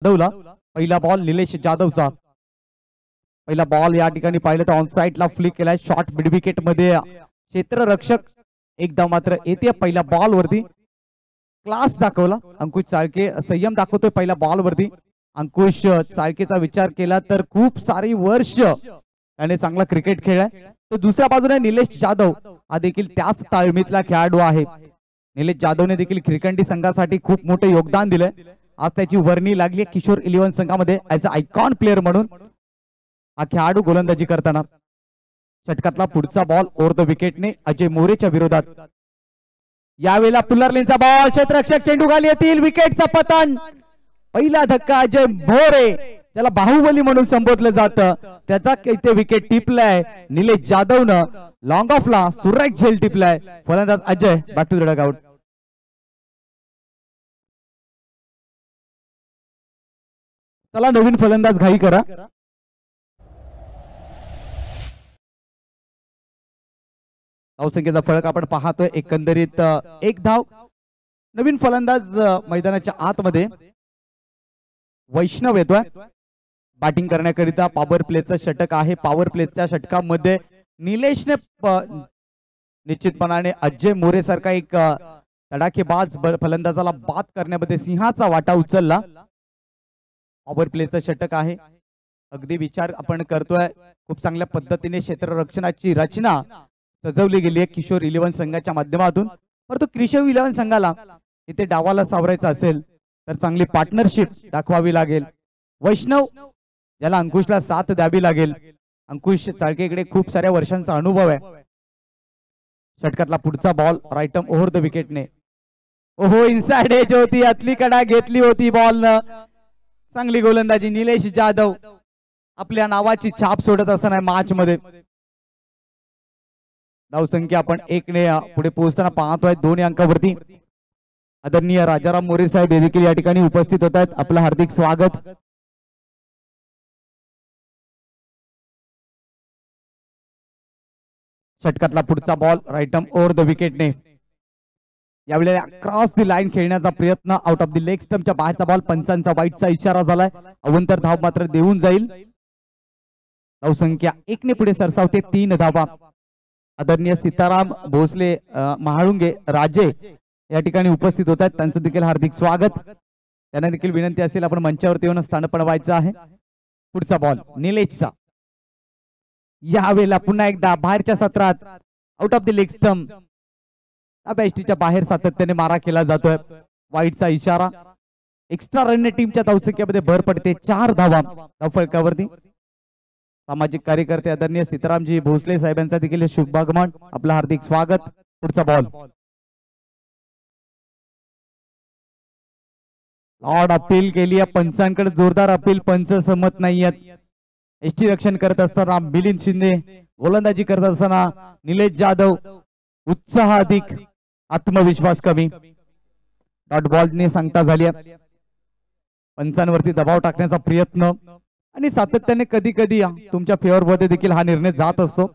जाधवला पहिला बॉल निलेश जाधवचा पहिला बॉल या ठिकाणी पाहिलं तर ऑन साइडला फ्लिक केलाय शॉर्ट मिड विकेट मध्ये क्षेत्ररक्षक एकदा मात्र येते पहिल्या बॉल वरती क्लास दाखवला अंकुश चाळके संयम दाखवतोय पहिल्या बॉल वरती अंकुश चाळकेचा विचार केला तर खूप सारी वर्ष त्याने चांगला क्रिकेट खेळलाय तर दुसऱ्या बाजूने निलेश जाधव हा देखील त्याच ताळमीतला खेळाडू आहे निलेश जाधवने देखील खिरकंडी संघासाठी खूप मोठे योगदान दिलंय आज त्याची वर्णी लागली किशोर 11 संघामध्ये ऍज अ आयकॉन प्लेअर म्हणून हा खेळाडू गोलंदाजी करताना षटकातला पुढचा बॉल ओव्हर द विकेटने अजय मोरेच्या विरोधात यावेळेला पुल्लारलींचा बॉल क्षेत्ररक्षक चेंडू खाली येतील विकेटचा पतन पहिला धक्का अजय मोरे त्याला बाहुबली म्हणून संबोधलं जातं त्याचा इथे विकेट टिपलाय निलेश जाधवनं लॉंग ऑफला सुरेख झेल टिपलाय फलंदाज Ajay back to the dugout चला नवीन फलंदाज घाई करा धावसंख्येचा फरक आपण पाहतोय एकंदरीत एक धाव नवीन फलंदाज मैदानाच्या आतमध्ये वैष्णव येतोय बॅटिंग करण्याकरिता पॉवर प्लेचा षटक आहे पॉवर प्लेच्या षटकामध्ये निलेशने निश्चितपणाने अजय मोरे सारखा एक तडाखेबाज फलंदाजाला बाद करण्यामध्ये सिंहाचा वाटा उचलला पॉवर प्लेचं षटक आहे अगदी विचार आपण करतोय खूप चांगल्या पद्धतीने क्षेत्ररक्षणाची रचना सजवली गेली आहे किशोर 11 संघाच्या माध्यमातून परंतु किशोर 11 संघाला इथे डावाला सावरायचं असेल तर चांगली पार्टनरशिप दाखवावी लागेल वैष्णव ज्याला अंकुशला साथ द्यावी लागेल अंकुश चाळकेकडे खूप साऱ्या वर्षांचा अनुभव आहे षटकातला पुढचा ball right arm over the विकेटने ओहो इनसाइड एज होती आतली कडा घेतली होती बॉल न चांगली गोलंदाजी निलेश जाधव आपल्या नावाची छाप सोडत असताना मॅच मध्ये धावसंख्या आपण 1 ने पुढे पोहोचताना पाहतोय 2 अंकावरती आदरणीय राजाराम मोरे साहेब हे देखील या ठिकाणी उपस्थित होत आहेत आपलं हार्दिक स्वागत षटकातला पुढचा ball right arm over the विकेटने यावेळेला क्रॉस दी लाईन खेळण्याचा प्रयत्न आउट ऑफ द लेग स्टंपच्या बाहेरचा बॉल पंचांचा वाईटचा इशारा झालाय अवंतर धाव मात्र देऊन जाईल धावसंख्या 1 ने पुढे सरसावते 3 धावा आदरणीय सीताराम भोसले महाळुंगे राजे या ठिकाणी उपस्थित होत आहेत त्यांचं देखील हार्दिक स्वागत त्यांना देखील विनंती असेल आपण मंचावरती येऊन स्थान पडवायचं आहे पुढचा बॉल निलेशचा यावेळेला पुन्हा एकदा बाहेरच्या सत्रात out of the leg stump बेस्टीच्या बाहेर सातत्याने मारा केला जातोय वाईटचा इशारा एक्स्ट्रा रनने टीमच्या धावसंख्येमध्ये भर पडते 4 धावा धावफलकावरती सामाजिक कार्यकर्ते आदरणीय सीतारामजी भोसले साहेबांचा देखील शुभागमन आपलं हार्दिक स्वागत पुढचा बॉल लॉर्ड अपील केली आहे पंचांकडे जोरदार अपील पंच सहमत नाही आहेत एसटी रक्षण करत असताना मिलिंद शिंदे गोलंदाजी करत असताना निलेश जाधव उत्साह अधिक आत्मविश्वास कमी डॉट बॉलने सांगता झाली आहे पंचांवरती दबाव टाकण्याचा प्रयत्न आणि सातत्याने कधी कधी तुमच्या फेवर मध्ये देखील हा निर्णय जात असतो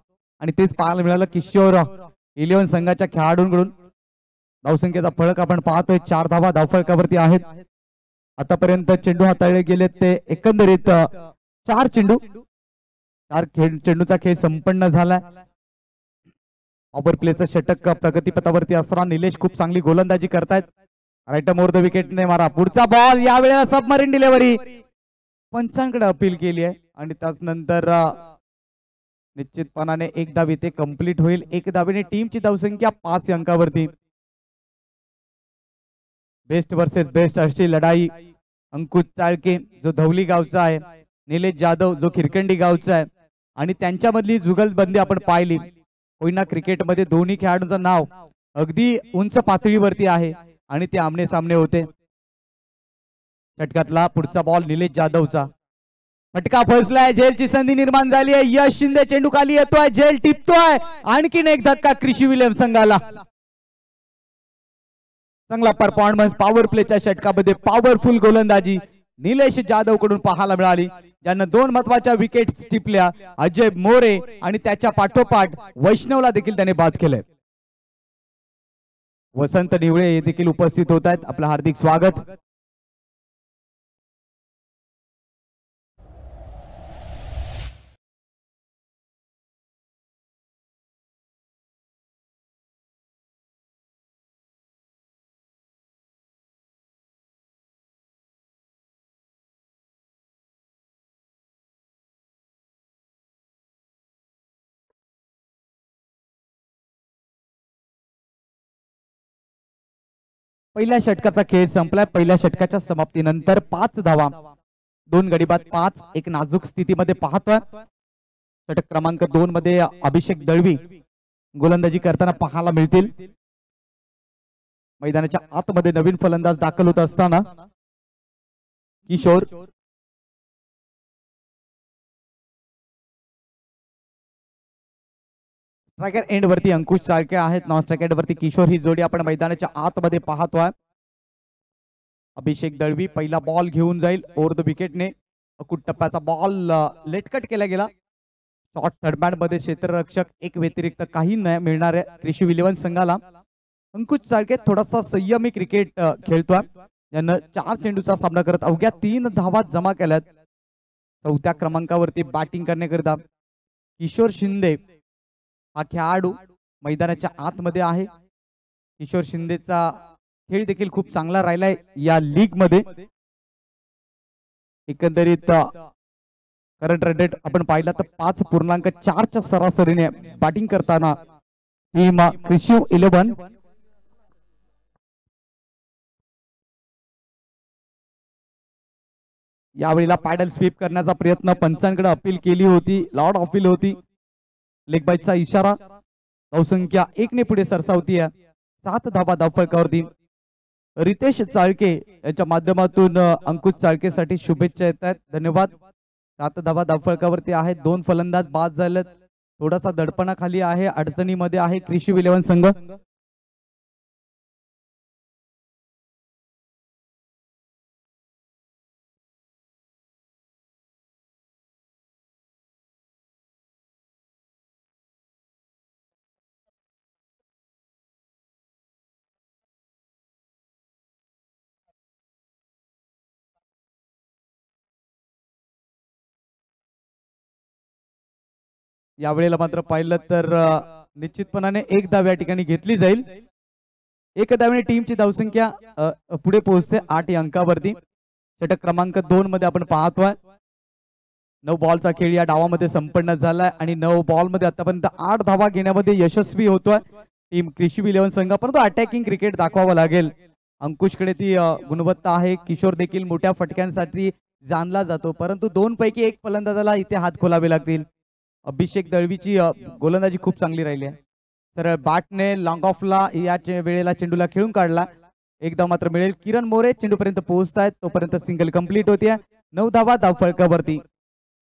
आणि तेच पाहायला मिळालं किशोर 11 संघाच्या खेळाडूंकडून धावसंख्येचा फळक आपण पाहतोय 4 धावा धावफलकावरती आहेत आतापर्यंत चेंडू हाताळले गेले ते एकंदरीत 4 चेंडू 4 चेंडूचा खेळ संपन्न झालाय पॉवर प्लेचं षटक प्रगतीपथावरती असताना निलेश खूप चांगली गोलंदाजी करतायत राईट आर्म ओव्हर द विकेटने मारा पुढचा बॉल यावेळेला सबमरीन डिलिव्हरी पंचांकडे अपील केली आहे आणि त्यानंतर निश्चितपणाने एक धाव इथे कंप्लीट होईल एक धावेने टीमची धावसंख्या 5 अंकावरती बेस्ट वर्सेस बेस्ट अशी लढाई अंकुश चाळके जो धवली गावचा आहे निलेश जाधव जो खिरकंडी गावचा आहे आणि त्यांच्यामधली जुगलबंदी आपण पाहिली होईना क्रिकेटमध्ये दोन्ही खेळाडूंचं नाव अगदी उंच पातळीवरती आहे आणि ते आमने सामने होते षटकातला पुढचा बॉल निलेश जाधवचा फटका फसलाय झेलची संधी निर्माण झाली आहे यश शिंदे चेंडू खाली येतोय झेल टिपतोय आणखीन एक धक्का कृषी विलियम संघाला चांगला परफॉर्मन्स पॉवर प्लेच्या षटकामध्ये पॉवरफुल गोलंदाजी निलेश जाधव कडून पाहायला मिळाली ज्यांना 2 महत्वाच्या विकेट्स टिपल्या अजय मोरे आणि त्याच्या पाठोपाठ वैष्णवला देखील त्याने बाद केले वसंत निवळे देखील उपस्थित होत आहेत आपलं हार्दिक स्वागत पहिल्या षटकाचा खेळ संपलाय. पहिल्या षटकाच्या समाप्तीनंतर 5 धावा, 2 गडी बाद 5. एक नाजूक स्थितीमध्ये पाहतोय. षटक क्रमांक 2 मध्ये अभिषेक दळवी गोलंदाजी करताना पाहायला मिळतील. मैदानाच्या आतमध्ये नवीन फलंदाज दाखल होत असताना किशोर स्ट्रायकर एंड वरती अंकुश चाळके आहेत. नॉन स्ट्रायकर एंड वरती किशोर. ही जोडी आपण मैदानाच्या आतमध्ये पाहतोय. अभिषेक दळवी पहिला बॉल घेऊन जाईल ओव्हर द विकेटने. अकुट टप्प्याचा बॉल लेटकट केला गेला. शॉर्ट थर्डबॅट मध्ये क्षेत्ररक्षक एक व्यतिरिक्त काही न मिळणाऱ्या कृषी विलेवन संघाला. अंकुश चाळके थोडासा संयमी क्रिकेट खेळतोय. यानं 4 चेंडूचा सामना करत अवघ्या 3 धावा जमा केल्यात. 4थ्या क्रमांकावरती बॅटिंग करण्याकरिता किशोर शिंदे हा खेळाडू मैदानाच्या आतमध्ये आहे. किशोर शिंदेचा खेळ देखील खूप चांगला राहिलाय या लीग मध्ये. एकंदरीत करंट रन रेट आपण पाहिला तर 5.4 च्या सरासरीने बॅटिंग करताना टीम कृषी 11 यावेळेला पॅडल स्वीप करण्याचा प्रयत्न पंचांकडे अपील केली होती. लॉर्ड अपील होती. लेग बाईटचा इशारा. धावसंख्या 1 ने पुढे सरसावती आहे. 7 धावा धावफलकावरती. रितेश चाळके यांच्या माध्यमातून अंकुश चाळकेसाठी शुभेच्छा येत आहेत. धन्यवाद. 7 धावा धावफलकावरती आहेत. 2 फलंदाज बाद झालेत. थोडासा दडपणाखाली आहे, अडचणीमध्ये आहे कृषी 11 संघ. यावेळेला मात्र पाहिलं तर निश्चितपणाने 1 धाव या ठिकाणी घेतली जाईल. 1 धावेने टीमची धावसंख्या पुढे पोहोचते 8 या अंकावरती. षटक क्रमांक 2 मध्ये आपण पाहतोय 9 बॉलचा खेळ या डावामध्ये संपन्न झालाय आणि 9 बॉल मध्ये आतापर्यंत 8 धावा घेण्यामध्ये यशस्वी होतोय टीम कृषी 11 संघ. परंतु अटॅकिंग क्रिकेट दाखवावं लागेल. अंकुशकडे ती गुणवत्ता आहे. किशोर देखील मोठ्या फटक्यांसाठी जाणला जातो, परंतु 2 पैकी 1 फलंदाजाला इथे हात खोलावे लागतील. अभिषेक दळवीची गोलंदाजी खूप चांगली राहिली आहे. सरळ बॅटने लॉंग ऑफला या वेळेला चेंडूला खेळून काढला. एकदा मात्र मिळेल. किरण मोरे चेंडूपर्यंत पोहोचतायत तोपर्यंत सिंगल कंप्लीट होते. 9 धावा धावफलकावरती.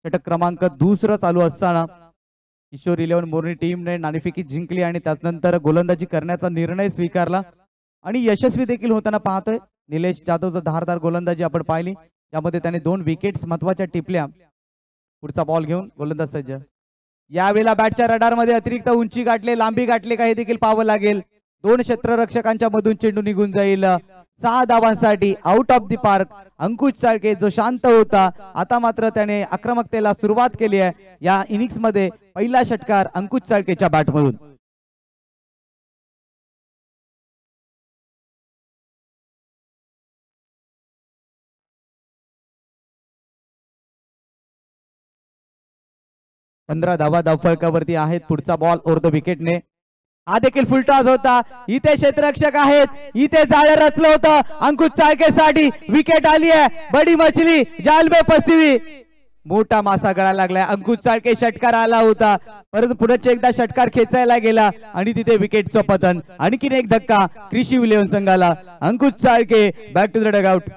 षटक क्रमांक 2 चालू असताना किशोर 11 मोरनी टीमने नाणेफेकी जिंकली आणि त्यानंतर गोलंदाजी करण्याचा निर्णय स्वीकारला आणि यशस्वी देखील होताना पाहतोय. निलेश जाधवचा धारदार गोलंदाजी आपण पाहिली, त्यामध्ये त्याने 2 विकेट्स महत्वाच्या टिपल्या. पुढचा बॉल घेऊन गोलंदाज सज्ज. यावेळेला बॅटच्या रडार मध्ये अतिरिक्त उंची गाठले, लांबी गाठले का हे देखील पाहावं लागेल. 2 क्षेत्ररक्षकांच्या मधून चेंडू निघून जाईल. 6 धावांसाठी आउट ऑफ द पार्क अंकुश चाळके जो शांत होता, आता मात्र त्याने आक्रमकतेला सुरुवात केली आहे. या इनिंग्स मध्ये पहिला षटकार अंकुश चाळकेच्या बॅटमधून. पंधरा धावा धावफलकावरती आहेत. पुढचा बॉल ओव्हर द विकेटने. हा देखील फुलटॉस होता. इथे क्षेत्ररक्षक आहेत, इथे जाळे रचलं होतं अंकुश चाळकेसाठी. विकेट आली आहे. बडी मछली जाल में फसी हुई. मोठा मासा गळायला लागलाय. अंकुश चाळके षटकार आला होता, परंतु पुढे एकदा षटकार खेचायला गेला आणि तिथे विकेटचं पतन. आणखीन एक धक्का कृषी 11 संघाला. Ankush Chalke back to the dugout.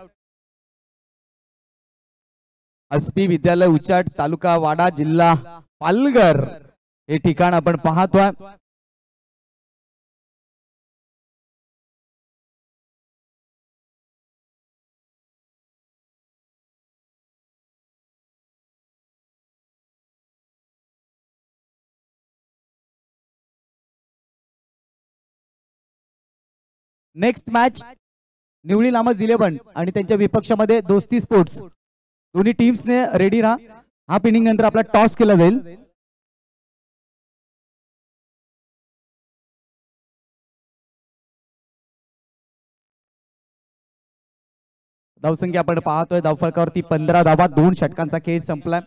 SP विद्यालय उचाट, तालुका वाडा, जिल्हा पालघर हे ठिकाण आपण पाहतोय. नेक्स्ट मॅच निवळी लामज 11 आणि त्यांच्या विपक्षामध्ये दोस्ती स्पोर्ट्स. दोन्ही टीम्सने रेडी राहा. हाफ इनिंग नंतर आपला टॉस केला जाईल. धावसंख्या आपण पाहतोय धावफलकावरती 15 धावा. 2 षटकांचा खेळ संपलाय.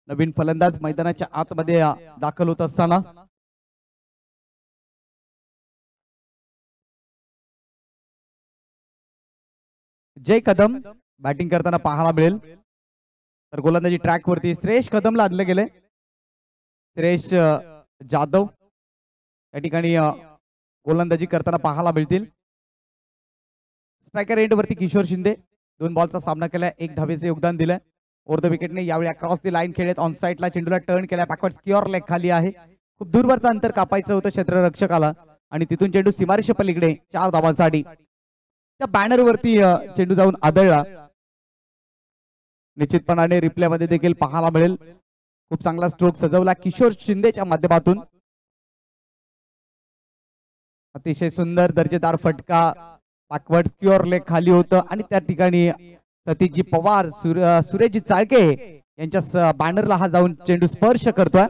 नवीन फलंदाज मैदानाच्या आतमध्ये दाखल होत असताना जय कदम बॅटिंग करताना पाहायला मिळेल. तर गोलंदाजी ट्रॅक वरती श्रेयस कदमला आणले गेले. श्रेयस जाधव या ठिकाणी गोलंदाजी करताना पाहायला मिळतील. स्ट्रायकर एंड वरती किशोर शिंदे 2 बॉलचा सामना केलाय, 1 धावेचे योगदान दिलंय. ओव्हर द विकेटने यावेळी अक्रॉस दी लाईन खेळत ऑन साईडला चेंडूला टर्न केला, बॅकवर्ड स्क्युअर लेग खाली आहे. खूप दूरवरचं अंतर कापायचं होतं क्षेत्ररक्षकाला आणि तिथून चेंडू सीमारेषे पलीकडे 4 धावांसाठी त्या बॅनर वरती चेंडू जाऊन आदळला. निश्चितपणाने रिप्ले मध्ये देखील पाहायला मिळेल. खूप चांगला स्ट्रोक सजवला किशोर शिंदेच्या माध्यमातून. अतिशय सुंदर दर्जेदार फटका, बॅकवर्ड स्क्युअर लेग खाली होतं आणि त्या ठिकाणी सतीजी पवार सुरेशजी चाळके यांच्या बॅनरला हा जाऊन चेंडू स्पर्श करतोय.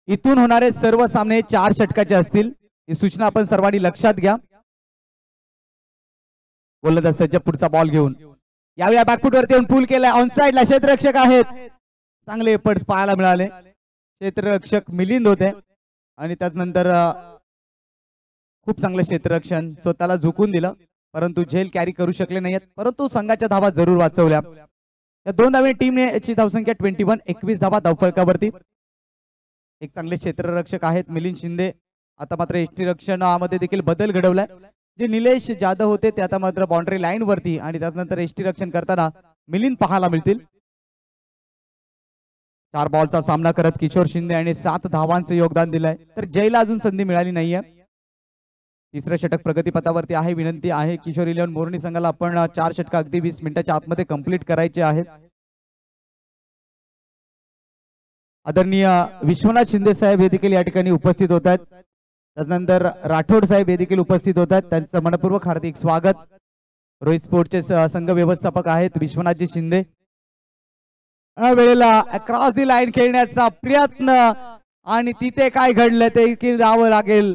इथून होणारे सर्व सामने 4 षटकाचे असतील, ही सूचना आपण सर्वांनी लक्षात घ्या. गोलंदाज सज्ज पुढचा बॉल घेऊन यावेळी बॅकफूट वरती येऊन पूल केलाय. ऑन साइडला क्षेत्ररक्षक आहेत, चांगले एफर्ट्स पाहायला मिळाले. क्षेत्ररक्षक मिलिंद होते आणि त्यानंतर खूप चांगलं क्षेत्ररक्षण, स्वतःला झुकून दिलं परंतु झेल कॅरी करू शकले नाहीत, परंतु संघाच्या धावा जरूर वाचवल्या. या 2 धावे टीमने याची धावसंख्या 21, 21 धावा धावफलकावरती. एक चांगले क्षेत्ररक्षक आहेत मिलिंद शिंदे. आता मात्र यष्टीरक्षणामध्ये देखील बदल घडवलाय. जे निलेश जाधव होते ते आता मात्र बाउंड्री लाईन वरती आणि त्यानंतर यष्टीरक्षण करताना मिलिंद पाहायला मिळतील. 4 बॉलचा सामना करत किशोर शिंदे आणि 7 धावांचे योगदान दिलंय. तर जयला अजून संधी मिळाली नाहीये. तिसरं षटक प्रगतीपथावरती आहे. विनंती आहे किशोर 11 मोरणी संघाला आपण 4 षटक अगदी 20 मिनिटाच्या आतमध्ये कंप्लीट करायचे आहेत. आदरणीय विश्वनाथ शिंदे साहेब हे देखील या ठिकाणी उपस्थित होत आहेत. त्यानंतर राठोड साहेब हे देखील उपस्थित होत आहेत. त्यांचं मनपूर्वक हार्दिक स्वागत. रोहित स्पोर्टचे संघ व्यवस्थापक आहेत विश्वनाथजी शिंदे. वेळेला क्रॉस दी लाईन खेळण्याचा प्रयत्न आणि तिथे काय घडलं ते देखील जावं लागेल.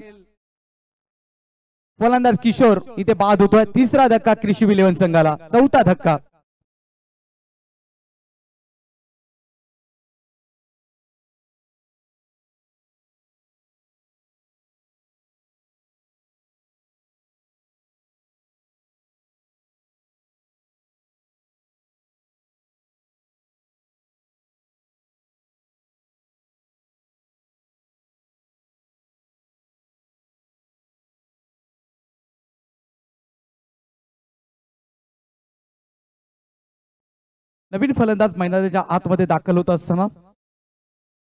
फलंदाज किशोर इथे बाद होतोय. तिसरा धक्का कृषी 11 संघाला, 4था धक्का. नवीन फलंदाज मैदानाच्या आतमध्ये दाखल होत असताना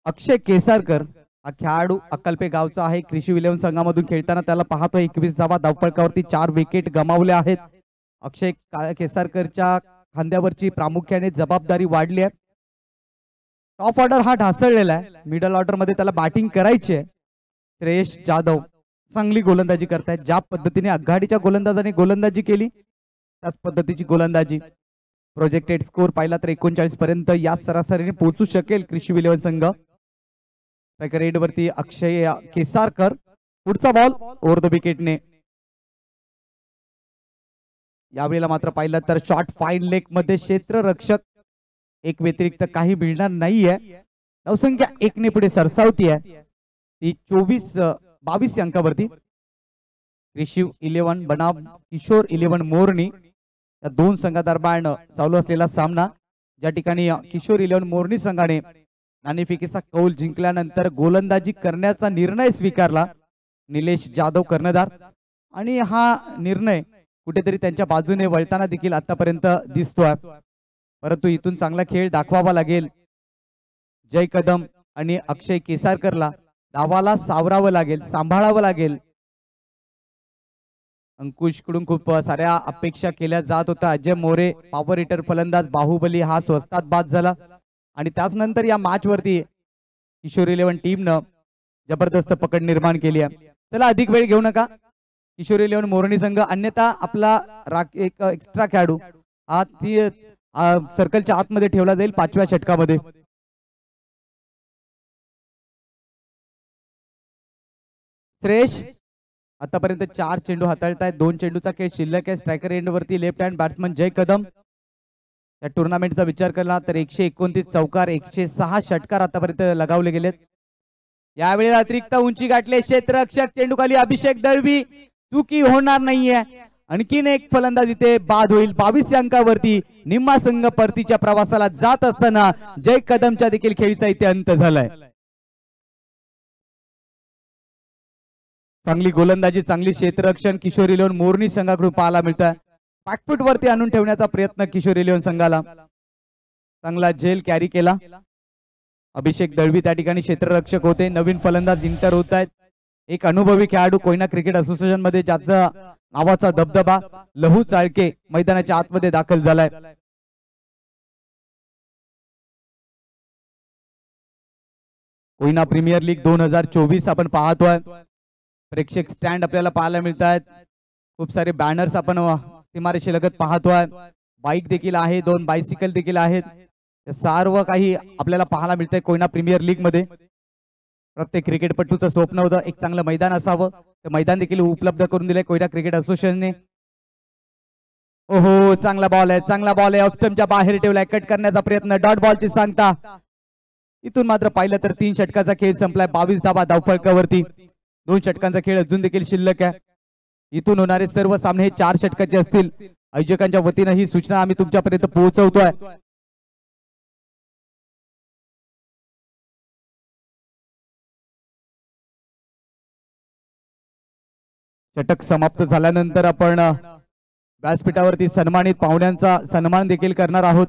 अक्षय केसारकर हा खेळाडू अक्कलपे गावचा आहे. कृषी 11 संघामधून खेळताना त्याला पाहतोय. 21 धावा धावफलकावरती 4 विकेट गमावले आहेत. अक्षय केसारकरच्या खांद्यावरची प्रामुख्याने जबाबदारी वाढली आहे. टॉप ऑर्डर हा ढासळलेला आहे. मिडल ऑर्डर मध्ये त्याला बॅटिंग करायची आहे. श्रेयस जाधव चांगली गोलंदाजी करतायत. ज्या पद्धतीने आघाडीच्या गोलंदाजाने गोलंदाजी केली त्याच पद्धतीची गोलंदाजी. प्रोजेक्टेड स्कोर पाहिला तर 39 पर्यंत या सरासरीने पोहोचू शकेल कृषी 11 संघ. स्ट्रायकर एंड वरती अक्षय केसारकर. पुढचा बॉल ओव्हर द विकेटने. यावेळेला मात्र पाहिलं तर शॉर्ट फाईन लेग मध्ये क्षेत्ररक्षक एक व्यतिरिक्त काही मिळणार नाहीये. धावसंख्या 1 ने पुढे सरसावती आहे. ती 22 अंकावरती. कृषी 11 बनाम किशोर 11 मोरणी या 2 संघादरम्यान चालू असलेला सामना, ज्या ठिकाणी किशोर 11 मोरणी संघाने नाणेफेकीचा कौल जिंकल्यानंतर गोलंदाजी करण्याचा निर्णय स्वीकारला निलेश जाधव कर्णधार. आणि हा निर्णय कुठेतरी त्यांच्या बाजूने वळताना देखील आतापर्यंत दिसतोय. परंतु इथून चांगला खेळ दाखवावा लागेल. जय कदम आणि अक्षय केसारकरला डावाला सावरावं लागेल, सांभाळावं लागेल. अंकुश कडून खूप साऱ्या अपेक्षा केल्या जात होत्या. अजय मोरे पॉवर हिटर फलंदाज बाहुबली हा स्वस्तात बाद झाला आणि त्याच नंतर या मॅच वरती किशोर 11 टीमनं जबरदस्त पकड निर्माण केली आहे. चला अधिक वेळ घेऊ नका. किशोर 11 मोरणी संघ अन्यथा आपला एक एक्स्ट्रा खेळाडू हा ती सर्कलच्या आतमध्ये ठेवला जाईल 5व्या षटकामध्ये. श्रेयस आतापर्यंत 4 चेंडू हाताळतायत. 2 चेंडूचा खेळ शिल्लक आहे. स्ट्रायकर एंड वरती लेफ्ट हँड बॅट्समन जय कदम. या टुर्नामेंटचा विचार केला तर 129 चौकार 106 षटकार आतापर्यंत लगावले गेलेत. यावेळी अतिरिक्त उंची गाठले क्षेत्ररक्षक, चेंडूखाली अभिषेक दळवी, चुकी होणार नाहीये. आणखीन एक फलंदाज इथे बाद होईल. 22 अंकावरती निम्मा संघ परतीच्या प्रवासाला जात असताना जय कदमच्या देखील खेळीचा इथे अंत झालाय. चांगली गोलंदाजी, चांगली क्षेत्ररक्षण किशोर इलेव्हन मोरनी संघाकडून पाहायला मिळतं. बॅकफूट वरती आणून ठेवण्याचा प्रयत्न किशोर इलेव्हन संघाला. चांगला झेल कॅरी केला. अभिषेक दळवी त्या ठिकाणी क्षेत्ररक्षक होते. नवीन फलंदाज इंटर होत आहेत. एक अनुभवी खेळाडू कोयना क्रिकेट असोसिएशन मध्ये ज्याचा नावाचा दबदबा, लहू चाळके मैदानाच्या आतमध्ये दाखल झालाय. कोयना प्रीमियर लीग 2024 आपण पाहतोय. प्रेक्षक स्टँड आपल्याला पाहायला मिळत आहेत. खूप सारे बॅनर्स आपण सीमारेषेलगत पाहतोय. बाईक देखील आहे, 2 बायसिकल देखील आहेत. सर्व काही आपल्याला पाहायला मिळतंय कोयना प्रीमियर लीग मध्ये. प्रत्येक क्रिकेटपटूचं स्वप्न होतं एक चांगलं मैदान असावं. ते मैदान देखील उपलब्ध करून दिले कोयना क्रिकेट असोसिएशनने. ओहो, चांगला बॉल आहे, चांगला बॉल आहे. ऑप्शनच्या बाहेर ठेवलाय. कट करण्याचा प्रयत्न, डॉट बॉलची सांगता. इथून मात्र पाहिलं तर 3 षटकाचा खेळ संपलाय. 22 धावा धावफलकावरती. 2 षटकांचा खेळ अजून देखील शिल्लक आहे. इथून होणारे सर्व सामने हे 4 षटकाचे असतील. आयोजकांच्या वतीनं ही सूचना आम्ही तुमच्यापर्यंत पोहोचवतोय. षटक समाप्त झाल्यानंतर आपण व्यासपीठावरती सन्मानित पाहुण्यांचा सन्मान देखील करणार आहोत.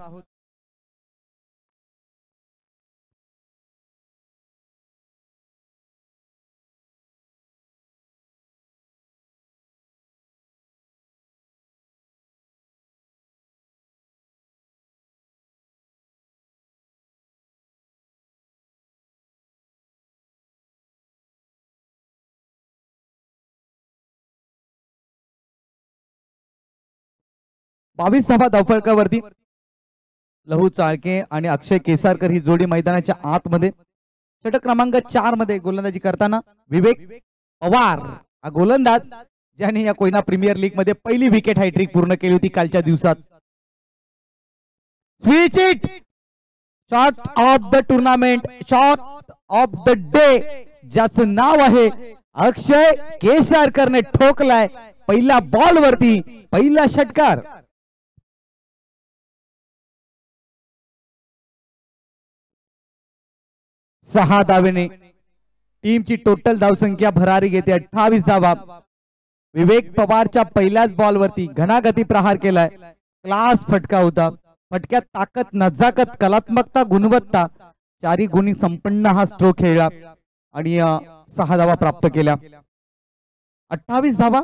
बावीस धावा धावफलकावरती लहू चाळके आणि अक्षय केसारकर ही जोडी मैदानाच्या आतमध्ये. षटक क्रमांक 4 मध्ये गोलंदाजी करताना विवेक पवार हा गोलंदाज ज्याने या कोयना प्रीमियर लीग मध्ये पहिली विकेट हॅट्रिक पूर्ण केली होती कालच्या दिवसात. Switch it, shot of the tournament, shot of the day ज्याचं नाव आहे अक्षय केसारकरने ठोकलाय पहिल्या बॉल वरती पहिला षटकार. सहा धावेने टीमची टोटल धावसंख्या भरारी घेते 28 धावा. विवेक पवारच्या पहिल्याच बॉल वरती घणागती प्रहार केलाय. क्लास फटका होता. फटक्यात ताकद, नजाकत, कलात्मकता, गुणवत्ता चारी गुणी संपन्न हा स्ट्रोक खेळला आणि 6 धावा प्राप्त केल्या. 28 धावा.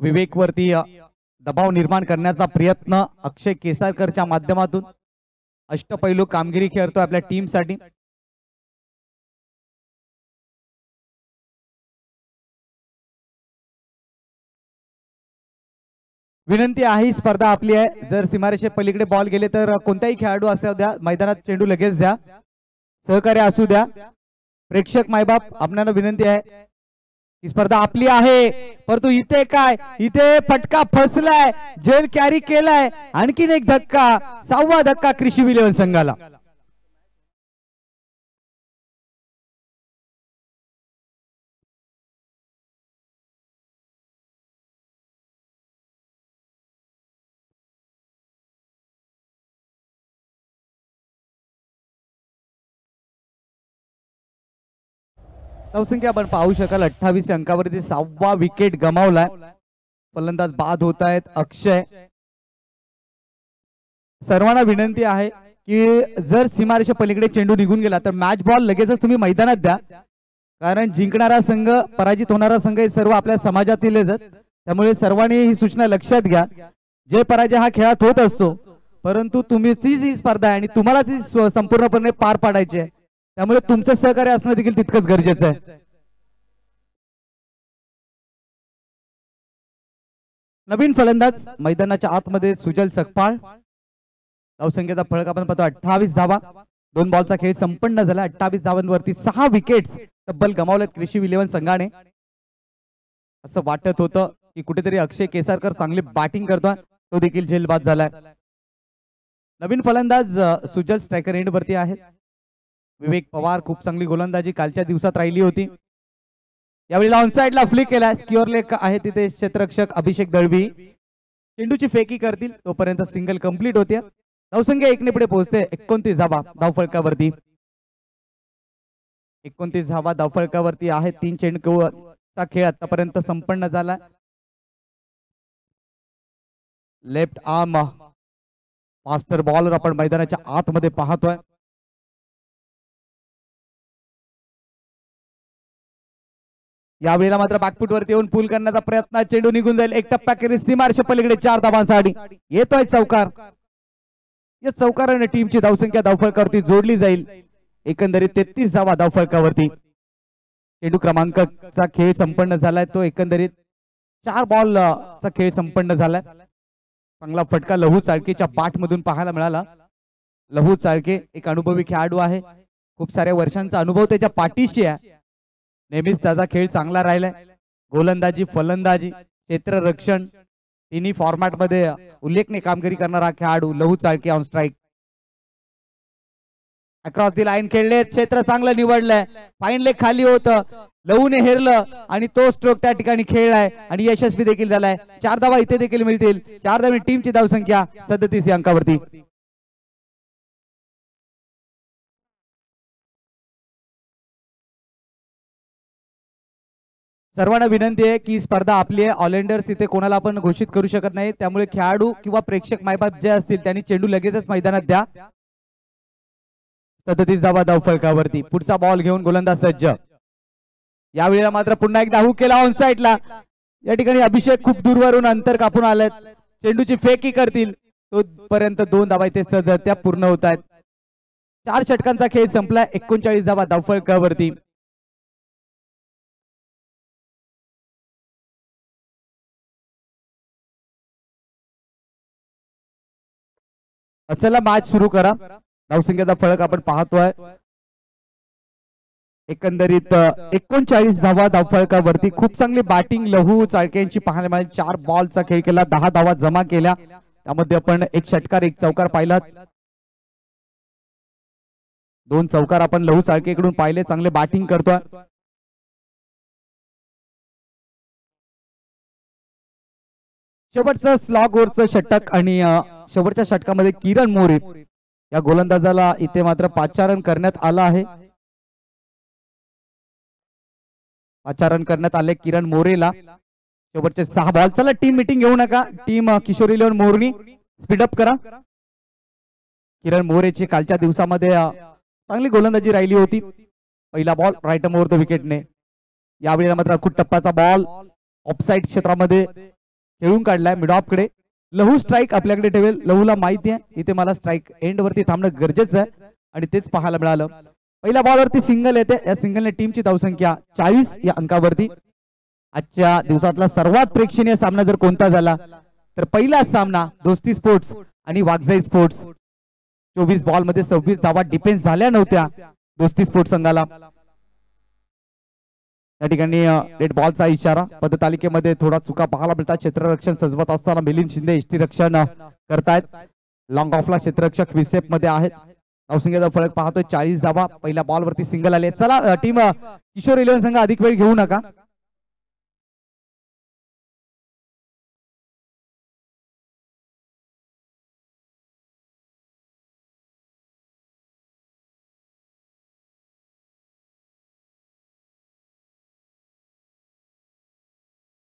विवेक वरती दबाव निर्माण करण्याचा प्रयत्न अक्षय केसारकरच्या माध्यमातून. अष्टपैलू कामगिरी खेळतो आपल्या टीम साठी. विनंती आहे, स्पर्धा आपली आहे. जर सीमारेषे पलीकडे बॉल गेले तर कोणत्याही खेळाडू असू द्या मैदानात चेंडू लगेच द्या. सहकार्य असू द्या. प्रेक्षक मायबाप आपल्याला विनंती आहे, ही स्पर्धा आपली आहे. परंतु इथे काय, इथे फटका फसलाय, जेल कॅरी केलाय. आणखीन एक धक्का, 6वा धक्का कृषी विलेवन संघाला. धावसंख्या आपण पाहू शकाल 28 अंकावरती 6वा विकेट गमावलाय. फलंदाज बाद होत आहेत अक्षय. सर्वांना विनंती आहे की जर सीमारेषा पलीकडे चेंडू निघून गेला तर मॅच बॉल लगेचच तुम्ही मैदानात द्या. कारण जिंकणारा संघ, पराजित होणारा संघ हे सर्व आपल्या समाजातीलच आहेत. त्यामुळे सर्वांनी ही सूचना लक्षात घ्या. जय पराजय हा खेळात होत असतो, परंतु तुमचीच ही स्पर्धा आहे आणि तुम्हालाच ही संपूर्णपणे पार पाडायची आहे. त्यामुळे तुमचं सहकार्य असणं देखील तितकंच गरजेचं आहे. नवीन फलंदाज मैदानाच्या आतमध्ये सुजल सकपाळ. धावसंख्येचा फळक आपण पाहतो 28 धावा. 2 बॉलचा खेळ संपन्न झाला. 28 धावांवरती 6 विकेट्स तब्बल गमावलेत कृषी विलेवन संघाने. असं वाटत होतं की कुठेतरी अक्षय केसारकर चांगली बॅटिंग करतोय, तो देखील झेलबाद झालाय. नवीन फलंदाज सुजल स्ट्रायकर एंड वरती आहे. विवेक पवार खूप चांगली गोलंदाजी कालच्या दिवसात राहिली होती. यावेळी ऑन साइडला फ्लिक केला. स्क्युअर लेग आहे तिथे क्षेत्ररक्षक अभिषेक दळवी चेंडूची फेकी करतील तोपर्यंत सिंगल कंप्लीट होते. धावसंख्या 1 ने पुढे पोहोचते. 29 धावा धावफलकावरती. 29 धावा धावफलकावरती आहे. 3 चेंडूचा खेळ आतापर्यंत संपन्न झाला. लेफ्ट आर्म मास्टर बॉलर आपण मैदानाच्या आतमध्ये पाहतोय. यावेळेला मात्र बॅकफुट वरती येऊन पूल करण्याचा प्रयत्न. चेंडू निघून जाईल. एक टप्प्या केली सीमारेषे पलीकडे 4 धावांसाठी येतोय चौकार. या चौकाराने टीमची धावसंख्या धावफलकावरती जोडली जाईल. एकंदरीत 33 धावा धावफलकावरती. चेंडू क्रमांकाचा खेळ संपन्न झालाय. तो एकंदरीत 4 बॉलचा खेळ संपन्न झालाय. चांगला फटका लहू चाळकेच्या बॅट मधून पाहायला मिळाला. लहू चाळके एक अनुभवी खेळाडू आहे. खूप साऱ्या वर्षांचा अनुभव त्याच्या पाठीशी आहे. नेहमीच त्याचा खेळ चांगला राहिलाय. गोलंदाजी फलंदाजी क्षेत्ररक्षण तिन्ही फॉर्मॅट मध्ये उल्लेखनीय कामगिरी करणारा खेळाडू लहू Chalke on strike. Across the line खेळले. क्षेत्र चांगलं निवडलंय. फाईन लेग खाली होतं. लहूने हेरलं आणि तो स्ट्रोक त्या ठिकाणी खेळलाय आणि यशस्वी देखील झालाय. 4 धावा इथे देखील मिळतील. 4 धावा टीमची धावसंख्या 37 या अंकावरती. सर्वांना विनंती आहे की स्पर्धा आपली आहे. ऑलेंडर्स इथे कोणाला आपण घोषित करू शकत नाही. त्यामुळे खेळाडू किंवा प्रेक्षक मायबाप जे असतील त्यांनी चेंडू लगेचच मैदानात द्या. 37 धावा धावफलकावरती. पुढचा बॉल घेऊन गोलंदाज सज्ज. यावेळेला मात्र पुन्हा एकदा हुक केला ऑन साइडला. या ठिकाणी अभिषेक खूप दूरवरून अंतर कापून आलेत. चेंडूची फेकी करतील तोपर्यंत 2 धावा इथे सहज त्या पूर्ण होत आहेत. 4 षटकांचा खेळ संपलाय. 39 धावा धावफलकावरती. चला मॅच सुरू करा. धावसंख्येचा फरक आपण पाहतोय. एकंदरीत 39 धावा धावफलकावरती. खूप चांगली बॅटिंग लहू चाळकेंची पाहायला मिळाली. 4 बॉलचा खेळ केला. 10 धावा जमा केल्या. त्यामध्ये आपण 1 षटकार 1 चौकार पाहिला. 2 चौकार आपण लहू चाळकेकडून पाहिले. चांगले बॅटिंग करतोय. शेवटचं स्लॉग ओव्हरचं षटक आणि शेवटच्या षटकामध्ये किरण मोरे या गोलंदाजाला इथे मात्र पाचारण करण्यात आलं आहे. पाचारण करण्यात आले किरण मोरेला. शेवटचे 6 बॉल. चला टीम मीटिंग घेऊ नका. टीम किशोर 11 मोरनी स्पीडअप करा. किरण मोरेची कालच्या दिवसामध्ये चांगली गोलंदाजी राहिली होती. पहिला बॉल राईट ओव्हर द विकेटने. यावेळेला मात्र अकुट टप्प्याचा बॉल ऑफसाईड क्षेत्रामध्ये खेळून काढलाय मिड ऑफ कडे. लहू स्ट्राईक आपल्याकडे ठेवेल. लहूला माहिती आहे इथे मला स्ट्राईक एंड वरती थांबणं गरजेचं आहे आणि तेच पाहायला मिळालं. पहिल्या बॉलवरती सिंगल येते. या सिंगलने टीमची धावसंख्या 40 या अंकावरती. आजच्या दिवसातला सर्वात प्रेक्षणीय सामना जर कोणता झाला तर पहिलाच सामना दोस्ती स्पोर्ट्स आणि वागजाई स्पोर्ट्स. 24 बॉल मध्ये 26 धावा डिफेन्स झाल्या नव्हत्या दोस्ती स्पोर्ट्स संघाला. या ठिकाणी रेड बॉलचा इशारा. पदतालिकेमध्ये थोडा चुका पाहायला मिळतात. क्षेत्ररक्षण सजवत असताना मिलिंद शिंदे यष्टी रक्षण करतायत. लॉंग ऑफला क्षेत्ररक्षक विसेप मध्ये आहेत. धावसंख्येचा फरक पाहतोय 40 धावा. पहिल्या बॉलवरती सिंगल आले. चला टीम किशोर 11 संघ अधिक वेळ घेऊ नका.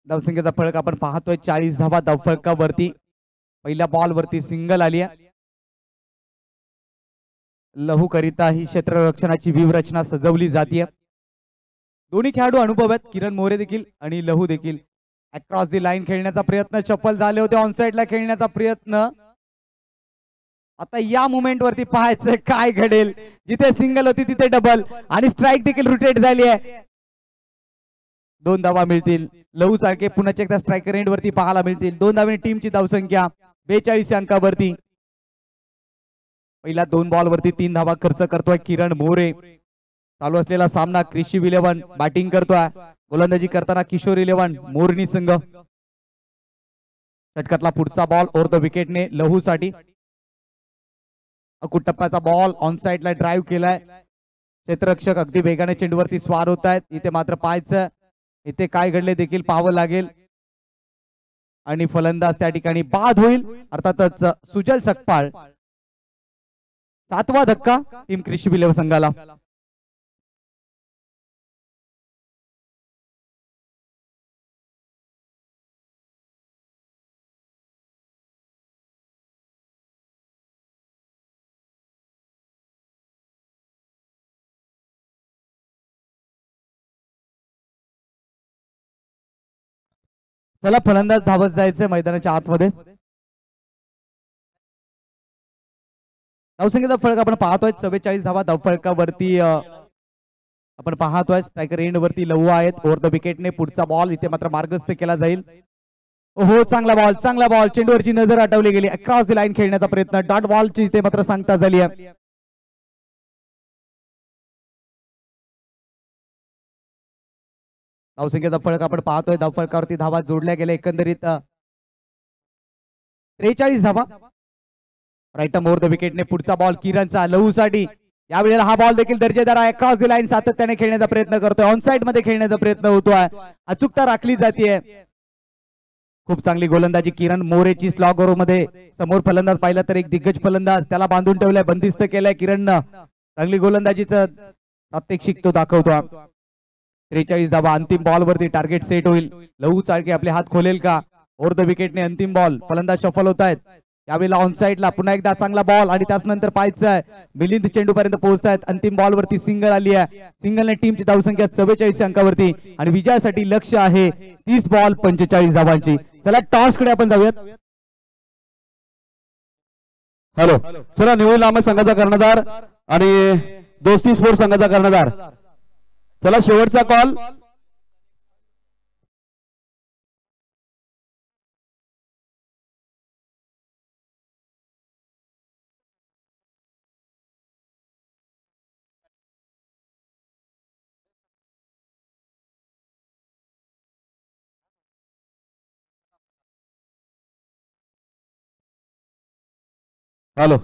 धावसंख्येचा फरक आपण पाहतोय 40 धावा धावफलकावरती. पहिल्या बॉल वरती सिंगल आली आहे. लहू करिता ही क्षेत्ररक्षणाची व्यूहरचना सजवली जाते. दोन्ही खेळाडू अनुभव आहेत. किरण मोरे देखील आणि लहू देखील. अक्रॉस दी लाईन खेळण्याचा प्रयत्न सफल झाले होते. ऑनसाइडला खेळण्याचा प्रयत्न. आता या मुमेंट वरती पाहायचं काय घडेल. जिथे सिंगल होती तिथे डबल आणि स्ट्राईक देखील रोटेट झाली आहे. 2 धावा मिळतील. लहू चाळके पुन्हा एकदा स्ट्रायकर एंड वरती पाहायला मिळतील. 2 धावांनी टीमची धावसंख्या 42 अंकावरती. पहिल्या 2 बॉल वरती 3 धावा खर्च करतोय किरण मोरे. चालू असलेला सामना कृषी 11 बॅटिंग करतोय. गोलंदाजी करताना किशोर 11 मोरनी संघ. षटकातला पुढचा बॉल ओव्हर द विकेटने लहू साठी. अकुट टप्प्याचा बॉल ऑन साइडला ड्राईव्ह केलाय. क्षेत्ररक्षक अगदी वेगाने चेंडूवरती स्वार होत आहेत. इथे मात्र पाहायचं इथे काय घडले देखील पाहावं लागेल आणि फलंदाज त्या ठिकाणी बाद होईल. अर्थातच सुजल सकपाळ 7वा धक्का टीम कृषी बिलेव संघाला. चला फलंदाज धावत जायचंय मैदानाच्या आतमध्ये. धावसंख्येचा फळक आपण पाहतोय 44 धावा धावफळकावरती आपण पाहतोय. स्ट्रायकर एंड वरती लवू आहेत. ओव्हर द विकेटने पुढचा बॉल इथे मात्र मार्गस्थ केला जाईल. हो चांगला बॉल चेंडूवरची नजर हटवली गेली. अक्रॉस द लाईन खेळण्याचा प्रयत्न डॉट बॉलची इथे मात्र सांगता झाली आहे. धावसंख्येचा फळक आपण पाहतोय. धावफळकावरती धावा जोडल्या गेल्या एकंदरीत 43 धावा. राईट ओव्हर द विकेटने पुढचा बॉल किरणचा लहूसाठी. यावेळेला हा बॉल देखील दर्जेदार आहे. क्रॉस द लाईन सातत्याने खेळण्याचा प्रयत्न करतोय. ऑनसाइड मध्ये खेळण्याचा प्रयत्न होतोय. अचूकता राखली जाते. खूप चांगली गोलंदाजी किरण मोरेची स्लॉग ओव्हर मध्ये. समोर फलंदाज पाहिला तर एक दिग्गज फलंदाज त्याला बांधून ठेवलाय बंदिस्त केलाय किरणनं. चांगली गोलंदाजीचं प्रात्यक्षिक तो दाखवतो. 43 धावा अंतिम बॉल वरती टार्गेट सेट होईल. लहू चाळके आपले हात खोलेल का? ओव्हर द विकेटने अंतिम बॉल फलंदाज सफल होत आहेत. यावेळेला ऑन साइडला पुन्हा एकदा चांगला बॉल आणि त्यानंतर पाहायचं आहे मिलिंद चेंडू पर्यंत पोहोचतायत. अंतिम बॉल वरती सिंगल आली आहे. सिंगलने टीमची धावसंख्या 44 अंकावरती आणि विजयासाठी लक्ष आहे 30 बॉल 45 धावांची. चला टॉस कडे आपण जाऊयात. हॅलो चला निवड लांब संघाचा कर्णधार आणि दोस्ती स्पोर्ट्स संघाचा कर्णधार. चला शेवटचा कॉल. हॅलो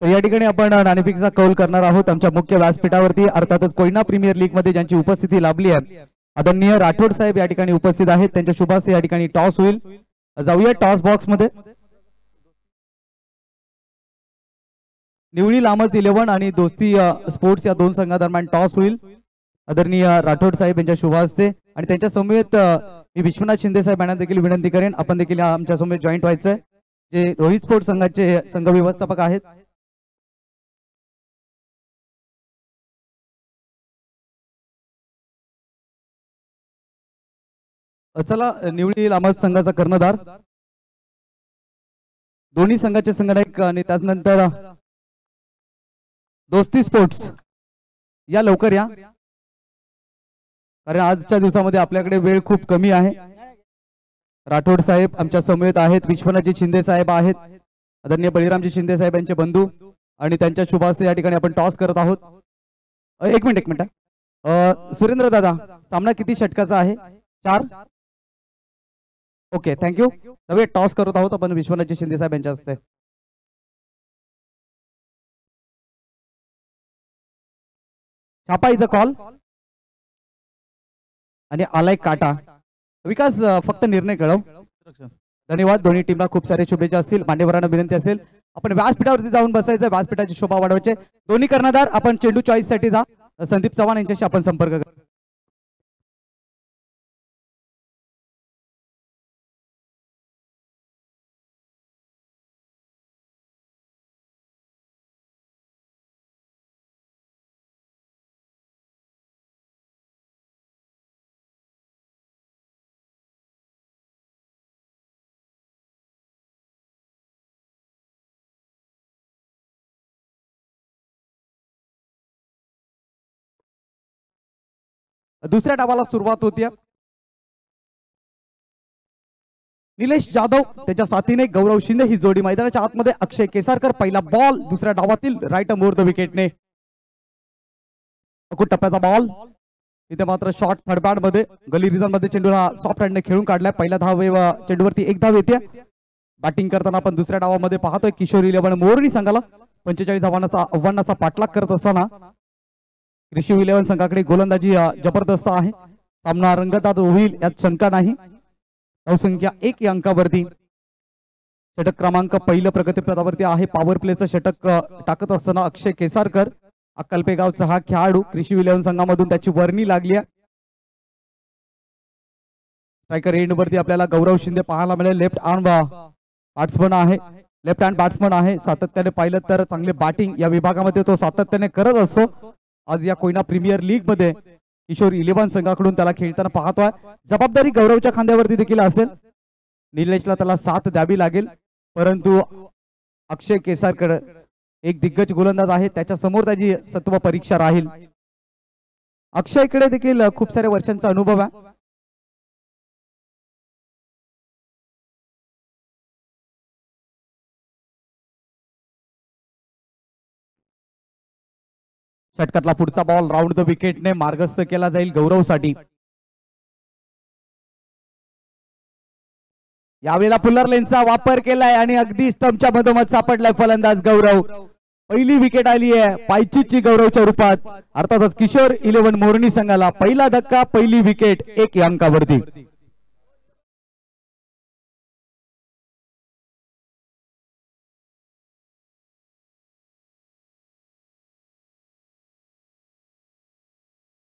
तर या ठिकाणी आपण नाणेफेकचा कौल करणार आहोत आमच्या मुख्य व्यासपीठावरती. अर्थातच कोयना प्रीमियर लीग मध्ये ज्यांची उपस्थिती लाभली आहे आदरणीय राठोड साहेब या ठिकाणी उपस्थित आहेत. त्यांच्या शुभास्ते या ठिकाणी टॉस होईल. जाऊया टॉस बॉक्स मध्ये. निवळी लामच 11 आणि दोस्ती स्पोर्ट्स या दोन संघादरम्यान टॉस होईल. आदरणीय राठोड साहेब यांच्या शुभास्ते आणि त्यांच्या समवेत मी विश्वनाथ शिंदे साहेब यांना देखील विनंती करेन आपण देखील आमच्या समवेत जॉईंट व्हायचंय जे रोहित स्पोर्ट्स संघाचे संघ व्यवस्थापक आहेत. चला निवडी लामच संघाचा कर्णधार दोन्ही संघाचे संघनायक आणि त्यानंतर दोस्ती स्पोर्ट्स या लवकर या कारण आजच्या दिवसामध्ये आपल्याकडे वेळ खूप कमी आहे. राठोड साहेब आमच्या समवेत आहेत. विश्वनाथजी शिंदे साहेब आहेत. आदरणीय बळीरामजी शिंदे साहेब यांचे बंधू आणि त्यांच्या शुभास्ते या ठिकाणी आपण टॉस करत आहोत. एक मिनिट सुरेंद्र दादा सामना किती षटकाचा आहे? 4. Okay thank you. नव्हे टॉस करत आहोत आपण विश्वनाथजी शिंदे साहेब यांच्या हस्ते. छापा इज अ कॉल आणि आलाय काटा. विकास फक्त निर्णय कळव. धन्यवाद. दोन्ही टीमला खूप सारे शुभेच्छा असतील. मान्यवरांना विनंती असेल आपण व्यासपीठावरती जाऊन बसायचं. व्यासपीठाची शोभा वाढवायचे. दोन्ही कर्णधार आपण चेंडू चॉईस साठी जा. संदीप चव्हाण यांच्याशी आपण संपर्क करा. दुसऱ्या डावाला सुरुवात होती. निलेश जाधव त्याच्या साथीने गौरव शिंदे ही जोडी मैदानाच्या आतमध्ये. अक्षय केसारकर पहिला बॉल दुसऱ्या डावातील राईट मोर द विकेटने. टप्प्याचा बॉल इथे मात्र शॉर्ट थर्ड मध्ये गली रिझन मध्ये चेंडू हा सॉफ्ट हँडने खेळून काढलाय. पहिला धाव चेंडूवरती एक धाव येते. बॅटिंग करताना आपण दुसऱ्या डावामध्ये पाहतोय किशोर 11 मोरणी संघाला 45 धावांचा आव्हानाचा पाठलाग करत असताना कृषी 11 संघाकडे गोलंदाजी जबरदस्त आहे. सामना रंगतात होईल यात शंका नाही. धावसंख्या 1 या अंकावरती. षटक क्रमांक पहिलं प्रगतीपथावरती आहे. पॉवर प्लेचं षटक टाकत असताना अक्षय केसारकर अक्कलपेगावचा हा खेळाडू कृषी 11 संघामधून त्याची वर्णी लागली आहे. स्ट्रायकर एंड वरती आपल्याला गौरव शिंदे पाहायला मिळेल. लेफ्ट आर्म बॅट्समन आहे. लेफ्ट हँड बॅट्समन आहे. सातत्याने पाहिलं तर चांगले बॅटिंग या विभागामध्ये तो सातत्याने करत असतो. आज या कोयना प्रीमियर लीग मध्ये किशोर 11 संघाकडून त्याला खेळताना पाहतोय. जबाबदारी गौरवच्या खांद्यावरती देखील असेल. निलेशला त्याला साथ द्यावी लागेल. परंतु अक्षय केसारकर एक दिग्गज गोलंदाज आहे. त्याच्या समोर त्याची सत्व परीक्षा राहील. अक्षयकडे देखील खूप साऱ्या वर्षांचा अनुभव आहे. षटकातला पुढचा बॉल राऊंड द विकेटने मार्गस्थ केला जाईल गौरवसाठी. यावेळेला पुलर लेनचा वापर केलाय आणि अगदी स्टंपच्या मधोमध सापडलाय फलंदाज गौरव. पहिली विकेट आली आहे पायचीची गौरवच्या रूपात. अर्थातच किशोर 11 मोरणी संघाला पहिला धक्का, पहिली विकेट 1 या अंकावरती.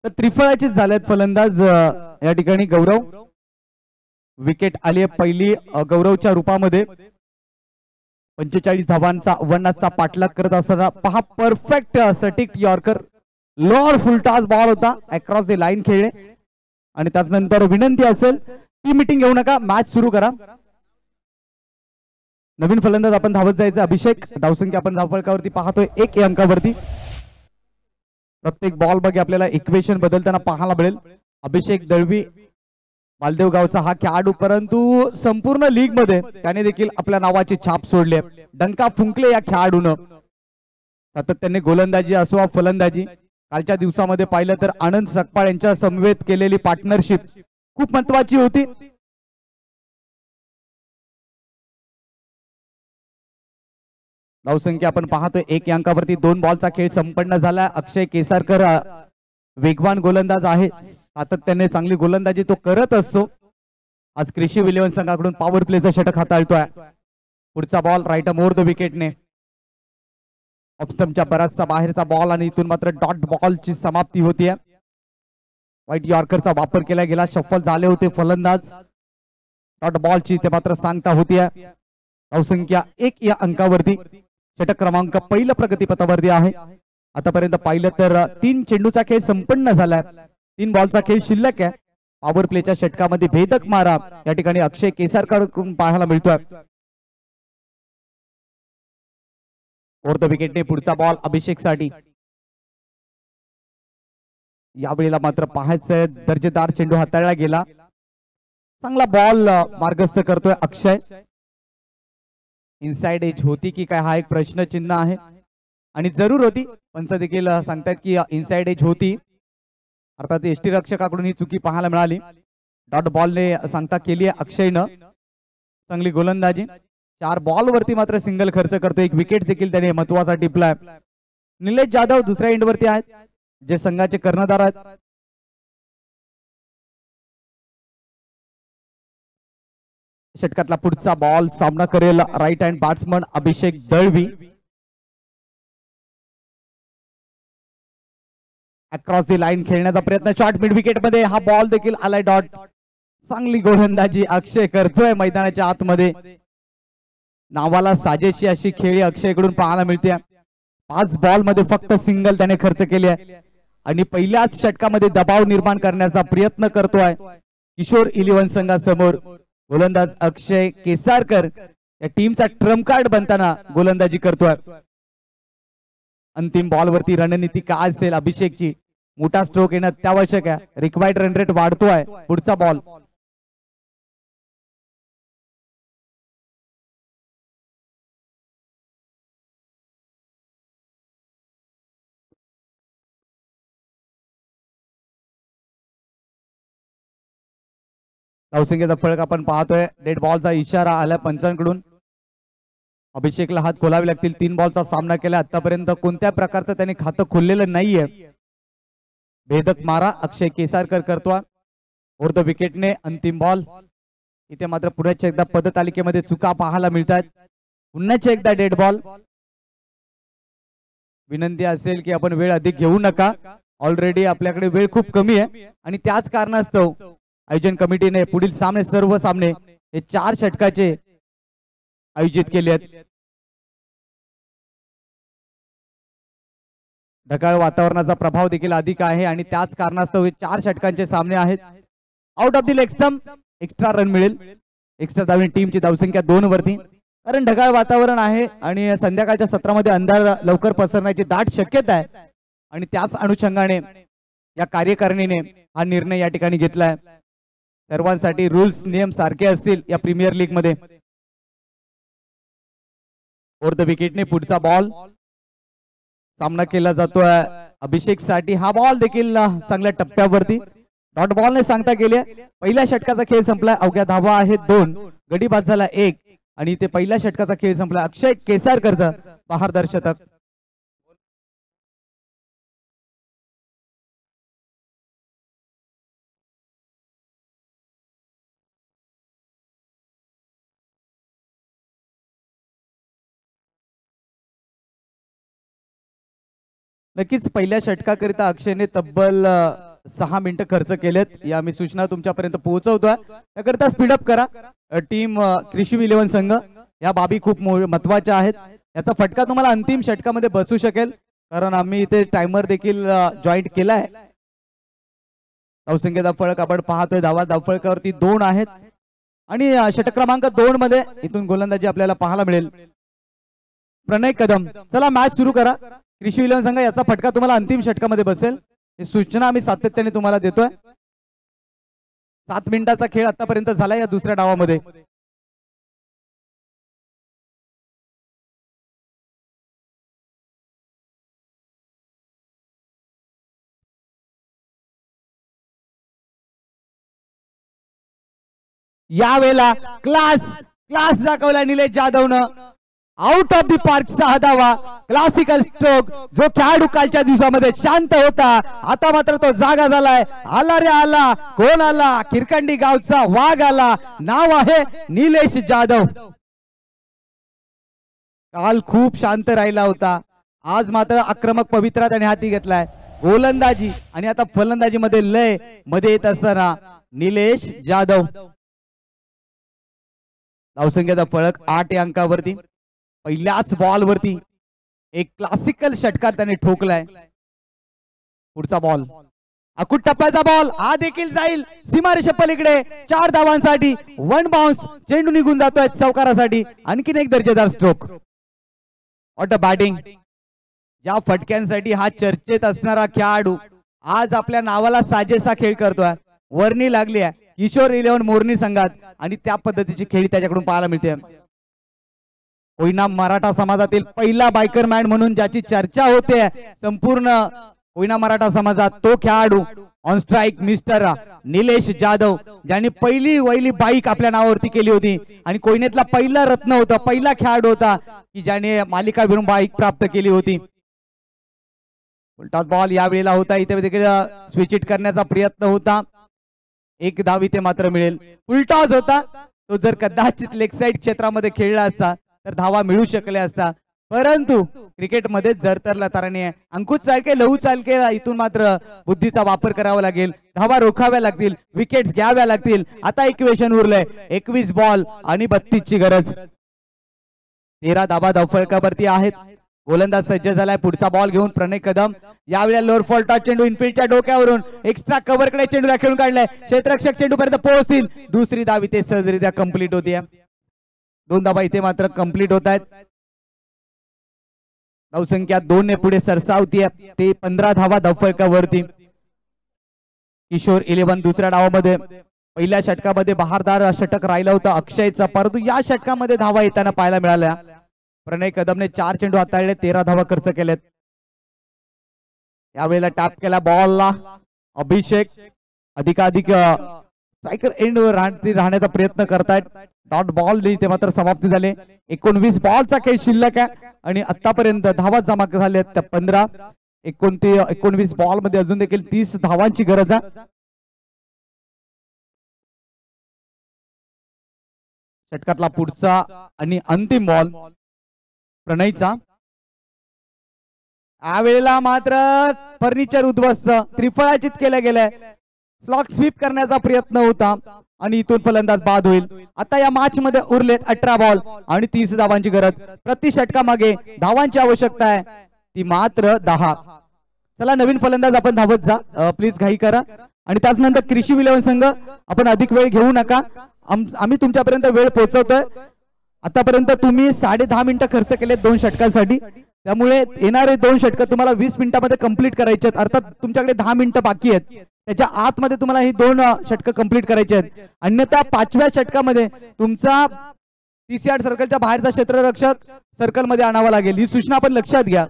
तर त्रिफळाचीच झाल्यात फलंदाज या ठिकाणी गौरव. विकेट आली आहे पहिली गौरवच्या रूपामध्ये. 45 धावांचा आव्हानाचा पाठलाग करत असताना पहा परफेक्ट सटीक यॉर्कर लॉर फुलटास बॉल होता. अक्रॉस द लाईन खेळले आणि त्यानंतर विनंती असेल ती मीटिंग घेऊ नका, मॅच सुरू करा. नवीन फलंदाज आपण धावत जायचं. अभिषेक धावसंख्या आपण धावफलकावरती पाहतोय 1 या अंकावरती. प्रत्येक बॉल बघे आपल्याला इक्वेशन बदलताना पाहायला मिळेल. अभिषेक दळवी मालदेव गावचा हा खेळाडू, परंतु संपूर्ण लीग मध्ये त्याने देखील आपल्या नावाची छाप सोडली. डंका फुंकले या खेळाडून. सातत्याने गोलंदाजी असो फलंदाजी. कालच्या दिवसामध्ये पाहिलं तर आनंद सकपाळ यांच्या समवेत केलेली पार्टनरशिप खूप महत्वाची होती. धावसंख्या आपण पाहतोय 1 अंकावरती. 2 बॉलचा खेळ संपन्न झाला. अक्षय केसारकर वेगवान गोलंदाज आहे. सातत्याने चांगली गोलंदाजी तो करत असतो. आज कृषी 11 संघाकडून पॉवर प्लेचा षटक हाताळतोय. पुढचा बॉल राईट मोर द विकेटने. ऑफस्टंपच्या बराचसा बाहेरचा बॉल आणि इथून मात्र डॉट बॉलची समाप्ती होतीये. व्हाईट यॉर्करचा वापर केला गेला. शफल झाले होते फलंदाज. डॉट बॉलची ते मात्र सांगता होतीये. धावसंख्या 1 या अंकावरती. षटक क्रमांक पहिलं प्रगतीपथावरती आहे. आतापर्यंत पाहिलं तर 3 चेंडूचा खेळ संपन्न झालाय. 3 बॉलचा खेळ शिल्लक आहे. पॉवर प्लेच्या षटकामध्ये भेदक मारा या ठिकाणी अक्षय केसारकडून पाहायला मिळतोय. ओव्हर द विकेटने पुढचा बॉल अभिषेक साठी. यावेळेला मात्र पाहायचंय दर्जेदार चेंडू हाताळला गेला. चांगला बॉल मार्गस्थ करतोय अक्षय. इनसाइड एज होती की काय हा एक प्रश्नचिन्ह आहे आणि जरूर होती. पंच देखील सांगतात की इनसाइड एज होती. अर्थात एसटी रक्षकाकडून ही चुकी पाहायला मिळाली. डॉट बॉलने सांगता केली आहे अक्षयनं. चांगली गोलंदाजी. 4 बॉल वरती मात्र सिंगल खर्च करतो. 1 विकेट देखील त्याने महत्वाचा टिपलाय. निलेश जाधव दुसऱ्या एंड वरती आहेत जे संघाचे कर्णधार आहेत. षटकातला पुढचा बॉल सामना करेल right hand batsman Abhishek Dalvi. Across the line खेळण्याचा प्रयत्न. शॉर्ट मिड विकेट मध्ये हा बॉल देखील आलाय डॉट. चांगली गोलंदाजी अक्षय करतोय मैदानाच्या आतमध्ये. नावाला साजेशी अशी खेळी अक्षयकडून पाहायला मिळते. 5 बॉल मध्ये फक्त सिंगल त्याने खर्च केली आहे आणि पहिल्याच षटकामध्ये दबाव निर्माण करण्याचा प्रयत्न करतोय किशोर 11 संघासमोर. गोलंदाज अक्षय केसारकर या टीमचा ट्रम्प कार्ड बनताना गोलंदाजी करतोय. अंतिम बॉल वरती रणनीती काय असेल अभिषेकची. मोठा स्ट्रोक येणं अत्यावश्यक आहे. रिक्वायर्ड रन रेट वाढतोय. पुढचा बॉल धावसंख्येचा फळक आपण पाहतोय. डेड बॉलचा इशारा आला पंचांकडून. अभिषेकला हात खोलावे लागतील. 3 बॉलचा सामना केला आतापर्यंत. कोणत्या प्रकारचं त्याने खातं खोललेलं नाहीये. भेदक मारा अक्षय केसारकर करतोय. ओव्हर द विकेटने अंतिम बॉल. इथे मात्र पुण्याच्या एकदा पदतालिकेमध्ये चुका पाहायला मिळतात. पुन्हाच्या एकदा डेड बॉल. विनंती असेल की आपण वेळ अधिक घेऊ नका. ऑलरेडी आपल्याकडे वेळ खूप कमी आहे आणि त्याच कारणास्तव आयोजन कमिटीने पुढील सामने सर्व सामने हे 4 षटकाचे आयोजित केले आहेत. ढगाळ वातावरणाचा प्रभाव देखील अधिक आहे आणि त्याच कारणास्तव हे 4 षटकांचे सामने आहेत. Out of the leg stump extra run मिळेल. एक्स्ट्रा धावणे टीमची धावसंख्या 2 वरती. कारण ढगाळ वातावरण आहे आणि संध्याकाळच्या सत्रामध्ये अंधार लवकर पसरण्याची दाट शक्यता आहे आणि त्याच अनुषंगाने या कार्यकारिणीने हा निर्णय या ठिकाणी घेतलाय. सर्वांसाठी रूल्स नियम सारखे असतील या प्रीमियर लीग मध्ये. ओव्हर द विकेटने पुढचा बॉल सामना केला जातोय अभिषेक साठी. हा बॉल देखील चांगल्या टप्प्यावरती डॉट बॉलने सांगता गेले. पहिल्या षटकाचा खेळ संपलाय. अवघ्या धावा आहेत 2, गडी बाद झाला 1 आणि ते पहिल्या षटकाचा खेळ संपला. अक्षय केसारकरचा बहारदार शतक. नक्कीच पहिल्या षटकाकरिता अक्षयने तब्बल 6 मिनिटं खर्च केलेत. या मी सूचना तुमच्यापर्यंत पोहोचवतोय. त्याकरिता स्पीडअप करा. टीम कृषी 11 संघ या बाबी खूप महत्वाच्या आहेत. याचा फटका तुम्हाला अंतिम षटकामध्ये बसू शकेल कारण आम्ही इथे टायमर देखील जॉईंट केलाय. धावसंख्येचा फळक आपण पाहतोय. धावा धावफळकावरती 2 आहेत आणि षटक क्रमांक 2 मध्ये इथून गोलंदाजी आपल्याला पाहायला मिळेल. प्रणय कदम. चला मॅच सुरू करा. कृषी 11 संघ याचा फटका तुम्हाला अंतिम षटकामध्ये बसेल. ही सूचना आम्ही सातत्याने तुम्हाला देतोय. 7 मिनिटाचा खेळ आतापर्यंत झाला या दुसऱ्या डावामध्ये. यावेळेला क्लास दाखवला निलेश जाधवनं. आउट ऑफ द पार्क 6 धावा. Classical stroke. जो खेळाडू कालच्या दिवसामध्ये शांत होता आता मात्र तो जागा झालाय. आला रे आला. कोण आला? किरकंडी गावचा वाघ आला. नाव आहे निलेश जाधव. काल खूप शांत राहिला होता. आज मात्र आक्रमक पवित्रा त्याने हाती घेतलाय. गोलंदाजी आणि आता फलंदाजी मध्ये लय मध्ये येत असताना निलेश जाधव. धावसंख्येचा फळक 8 या अंकावरती. पहिल्याच बॉल वरती एक क्लासिकल षटकार त्याने ठोकलाय. पुढचा बॉल अकुट टप्प्याचा बॉल. हा देखील जाईल सीमारेषे पलीकडे. 4 धावांसाठी 1 बाउन्स. चेंडू निघून जातोय चौकारासाठी. आणखीन एक दर्जेदार स्ट्रोक. What a batting. ज्या फटक्यांसाठी हा चर्चेत असणारा खेळाडू आज आपल्या नावाला साजेसा खेळ करतोय. वर्णी लागली आहे किशोर 11 मोरनी संघात आणि त्या पद्धतीची खेळी त्याच्याकडून पाहायला मिळते. कोयना मराठा समाजातील पहिला बायकर मॅन म्हणून ज्याची चर्चा होते संपूर्ण कोयना मराठा समाजात, तो खेळाडू on strike mister Nilesh Jadhav, ज्यांनी पहिली वहिली बाईक आपल्या नावावरती केली होती आणि कोयनेतला पहिला रत्न होता, पहिला खेळाडू होता की ज्याने मालिकावीरून बाईक प्राप्त केली होती. उलटा बॉल यावेळेला होता. इथे देखील स्विच इट करण्याचा प्रयत्न होता. 1 धाव इथे मात्र मिळेल. उलटाच होता तो. जर कदाचित लेग साइड क्षेत्रामध्ये खेळला असता तर धावा मिळू शकल्या असता, परंतु क्रिकेटमध्ये जर तर लताराने अंकुश चालके लहू चालके इथून मात्र बुद्धीचा वापर करावा लागेल. धावा रोखाव्या लागतील, विकेट्स घ्याव्या लागतील. आता इक्वेशन उरलंय 21 बॉल आणि 32 ची गरज. 13 धावा धावफळकावरती आहेत. गोलंदाज सज्ज झालाय. पुढचा बॉल घेऊन प्रणय कदम. यावेळेला लोअर फॉल्टा चेंडू इनफिल्डच्या डोक्यावरून एक्स्ट्रा कव्हरकडे चेंडूला खेळून काढलाय. क्षेत्ररक्षक चेंडू पर्यंत पोहोचतील. दुसरी धाव इथे सहजरित्या कंप्लीट होती. 2 धावा इथे मात्र कंप्लीट होत आहेत. धावसंख्या 2 ने पुढे सरसावतीये. ते 15 धावा धावफळकावरती. किशोर 11 दुसऱ्या डावामध्ये. पहिल्या षटकामध्ये बहारदार षटक राहिला होता अक्षयचा, परंतु या षटकामध्ये धावा येताना पाहायला मिळाल्या. प्रणय कदमने 4 चेंडू हाताळले, 13 धावा खर्च केलेत. यावेळेला टॅप केला बॉलला अभिषेक. अधिकाधिक स्ट्रायकर एंड वर राहण्याचा प्रयत्न करतायत. डॉट बॉल इथे मात्र समाप्ती झाले. 19 बॉलचा खेळ शिल्लक आहे आणि आतापर्यंत धावा जमा झाल्या त्या 15. 19 बॉल मध्ये अजून देखील 30 धावांची गरज आहे. षटकातला पुढचा आणि अंतिम बॉल प्रणयचा. यावेळेला मात्र फर्निचर उद्ध्वस्त, त्रिफळाचित केलं गेलंय. स्लॉक स्वीप करण्याचा प्रयत्न होता आणि इथून फलंदाज बाद होईल. आता या मॅच मध्ये उरलेत 18 बॉल आणि 30 धावांची गरज. प्रति षटकामागे धावांची आवश्यकता आहे ती मात्र 10. चला नवीन फलंदाज आपण धावत जा, प्लीज घाई करा. आणि त्याचनंतर कृषी विलेवन संघ आपण अधिक वेळ घेऊ नका, आम्ही तुमच्यापर्यंत वेळ पोहोचवतोय. आतापर्यंत तुम्ही 10.5 मिनिटं खर्च केले 2 षटकांसाठी, त्यामुळे येणारे 2 षटक तुम्हाला 20 मिनिटांमध्ये कंप्लीट करायचे आहेत. अर्थात तुमच्याकडे 10 मिनिटं बाकी आहेत, त्याच्या आतमध्ये तुम्हाला ही 2 षटक कंप्लीट करायचे आहेत. अन्यथा 5व्या षटकामध्ये तुमचा 30 यार्ड सर्कलच्या बाहेरचा क्षेत्ररक्षक सर्कल मध्ये आणावा लागेल. ही सूचना आपण लक्षात घ्या.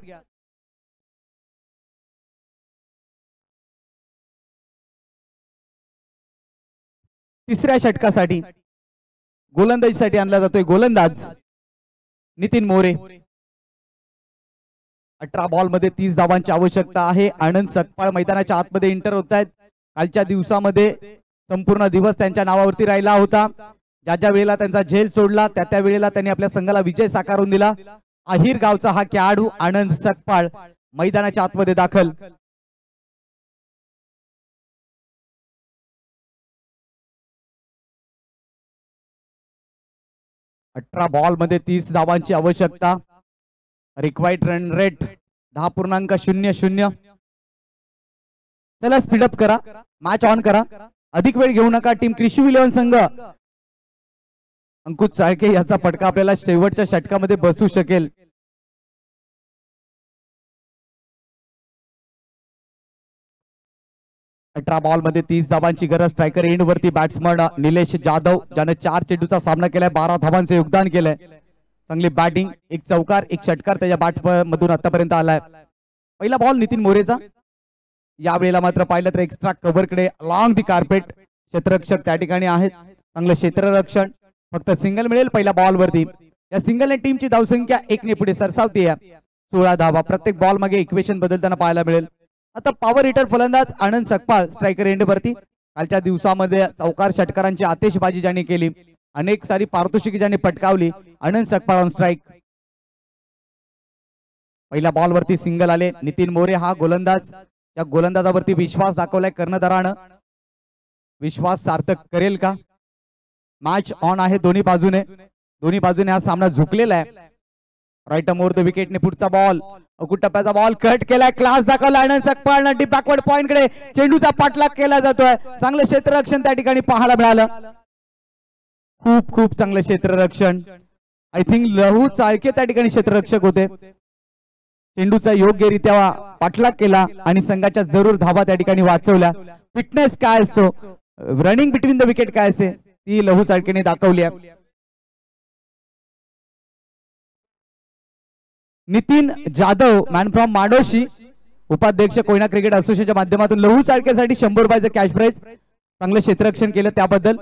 तिसऱ्या षटकासाठी गोलंदाजीसाठी आणला जातोय गोलंदाज नितीन मोरे. 18 बॉल मध्ये 30 धावांची आवश्यकता आहे. आनंद सकपाळ मैदानाच्या आतमध्ये एंटर होत आहेत. कालच्या दिवसामध्ये संपूर्ण दिवस त्यांच्या नावावरती राहिला होता. ज्या ज्या वेळेला त्यांचा झेल सोडला त्या वेळेला त्यांनी आपल्या संघाला विजय साकारून दिला. अहिर गावचा हा खेळाडू आनंद सकपाळ मैदानाच्या आतमध्ये दाखल. अठरा बॉल मध्ये 30 धावांची आवश्यकता. Required run rate 10.00. चला स्पीडअप करा, मॅच ऑन करा, अधिक वेळ घेऊ नका. टीम कृषी विलेवन संघ अंकुश चाळके याचा फटका आपल्याला शेवटच्या षटकामध्ये बसू शकेल. अठरा बॉल मध्ये 30 धावांची गरज. स्ट्रायकर एंड वरती बॅट्समन निलेश जाधव ज्याने 4 चेंडूचा सामना केलाय, 12 धावांचे योगदान केलंय. चांगली बॅटिंग, 1 चौकार 1 षटकार त्याच्या बॅट मधून आतापर्यंत आलाय. पहिला बॉल नितीन मोरेचा. यावेळेला मात्र पाहिलं तर एक्स्ट्रा कव्हरकडे लॉंग दी कार्पेट क्षेत्ररक्षक त्या ठिकाणी आहेत. चांगलं क्षेत्ररक्षण, फक्त सिंगल मिळेल पहिल्या बॉल वरती. या सिंगलने टीमची धावसंख्या 1 ने पुढे सरसावते. 16 धावा प्रत्येक बॉल मागे इक्वेशन बदलताना पाहायला मिळेल. आता पॉवर हिटर फलंदाज आनंद सकपाळ स्ट्रायकर एंड वरती. कालच्या दिवसामध्ये चौकार षटकारांची आतिषबाजी ज्यांनी केली, अनेक सारी पारितोषिके ज्यांनी पटकावली, आनंद सकपाळ ऑन स्ट्राईक. पहिल्या बॉल वरती सिंगल आले. नितीन मोरे हा गोलंदाज, या गोलंदाजावरती विश्वास दाखवलाय कर्णधारानं. विश्वास सार्थक करेल का? मॅच ऑन आहे दोन्ही बाजूने हा सामना झुकलेला आहे. राईट मोर द विकेटने पुढचा बॉल, अकुट टप्प्याचा बॉल कट केलाय. क्लास दाखवला आनंद सकपाळनं. डीप बॅकवर्ड पॉइंट कडे चेंडूचा पाठलाग केला जातोय. चांगलं क्षेत्ररक्षण त्या ठिकाणी पाहायला मिळालं. खूप चांगलं क्षेत्ररक्षण. आय थिंक लहू चाळके त्या ठिकाणी क्षेत्ररक्षक होते. चेंडूचा योग्यरित्या पाठलाग केला आणि संघाच्या जरूर धावा त्या ठिकाणी वाचवल्या. फिटनेस काय असतो, रनिंग बिटवीन द विकेट काय असते, ती लहू चाळकेने दाखवली आहे. नितीन जाधव मॅन फ्रॉम माडोशी, उपाध्यक्ष कोयना क्रिकेट असोसिएशनच्या माध्यमातून लहू चाळकेसाठी 100 रुपयाचं कॅश प्राइज. चांगलं क्षेत्ररक्षण केलं त्याबद्दल.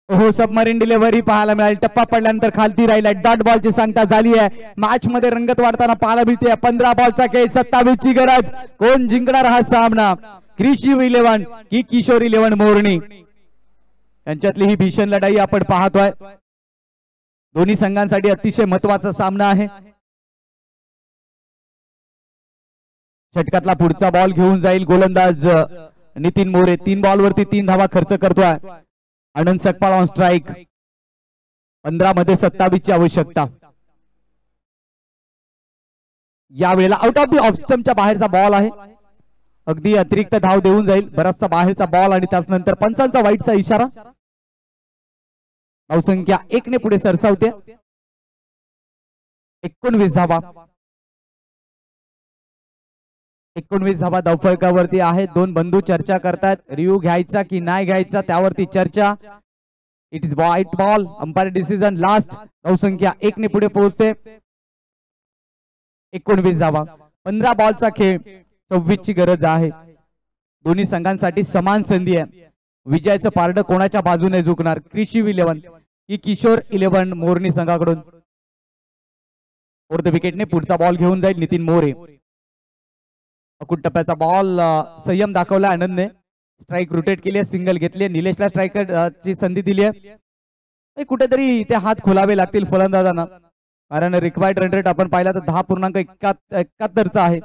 हो, सबमरीन डिलिव्हरी पाहायला मिळाली. टप्पा पडल्यानंतर खालती राहिला. डॉट बॉलची सांगता झाली आहे. मॅच मध्ये रंगत वाढताना पाहायला मिळते. 15 बॉलचा खेळ, 27 ची गरज. कोण जिंकणार हा सामना, कृषी इलेव्हन की किशोर इलेव्हन मोरणी? त्यांच्यातली ही भीषण लढाई आपण पाहतोय. दोन्ही संघांसाठी अतिशय महत्वाचा सामना आहे. षटकातला पुढचा बॉल घेऊन जाईल गोलंदाज नितीन मोरे. 3 बॉल वरती 3 धावा खर्च करतोय. आनंद सकपाळ ऑन स्ट्राईक. 15 मध्ये 27 ची आवश्यकता. यावेळेला आउट ऑफ दी ऑफ स्टंपच्या बाहेरचा बॉल आहे. अगदी अतिरिक्त धाव देऊन जाईल. बराचसा बाहेरचा बॉल आणि त्यानंतर पंचांचा वाईटचा इशारा. धावसंख्या 1 ने पुढे सरसावते. 19 धावा. 19 धावा धावफलकावरती आहेत. 2 बंधू चर्चा करतात. रिव्ह्यू घ्यायचा की नाही घ्यायचा त्यावरती चर्चा. It is white ball, umpire decision last. धावसंख्या 1 ने पुढे पोहोचते. 19 धावा. 15 बॉलचा खेळ, 26 ची गरज आहे. दोन्ही संघांसाठी समान संधी आहे. विजयाचं पारड कोणाच्या बाजूने झुकणार? कृषी 11 की किशोर 11 मोरनी संघाकडून? फोर द विकेटने पुढचा बॉल घेऊन जाईल नितीन मोरे. अकुट टप्प्याचा बॉल संयम दाखवला आनंदने. स्ट्राईक रोटेट केली आहे, सिंगल घेतली, निलेशला स्ट्रायकर ची संधी दिली आहे. कुठेतरी इथे हात खोलावे लागतील फलंदाजांना, कारण रिक्वायर्ड रन रेट आपण पाहिला तर 10.71चा आहे.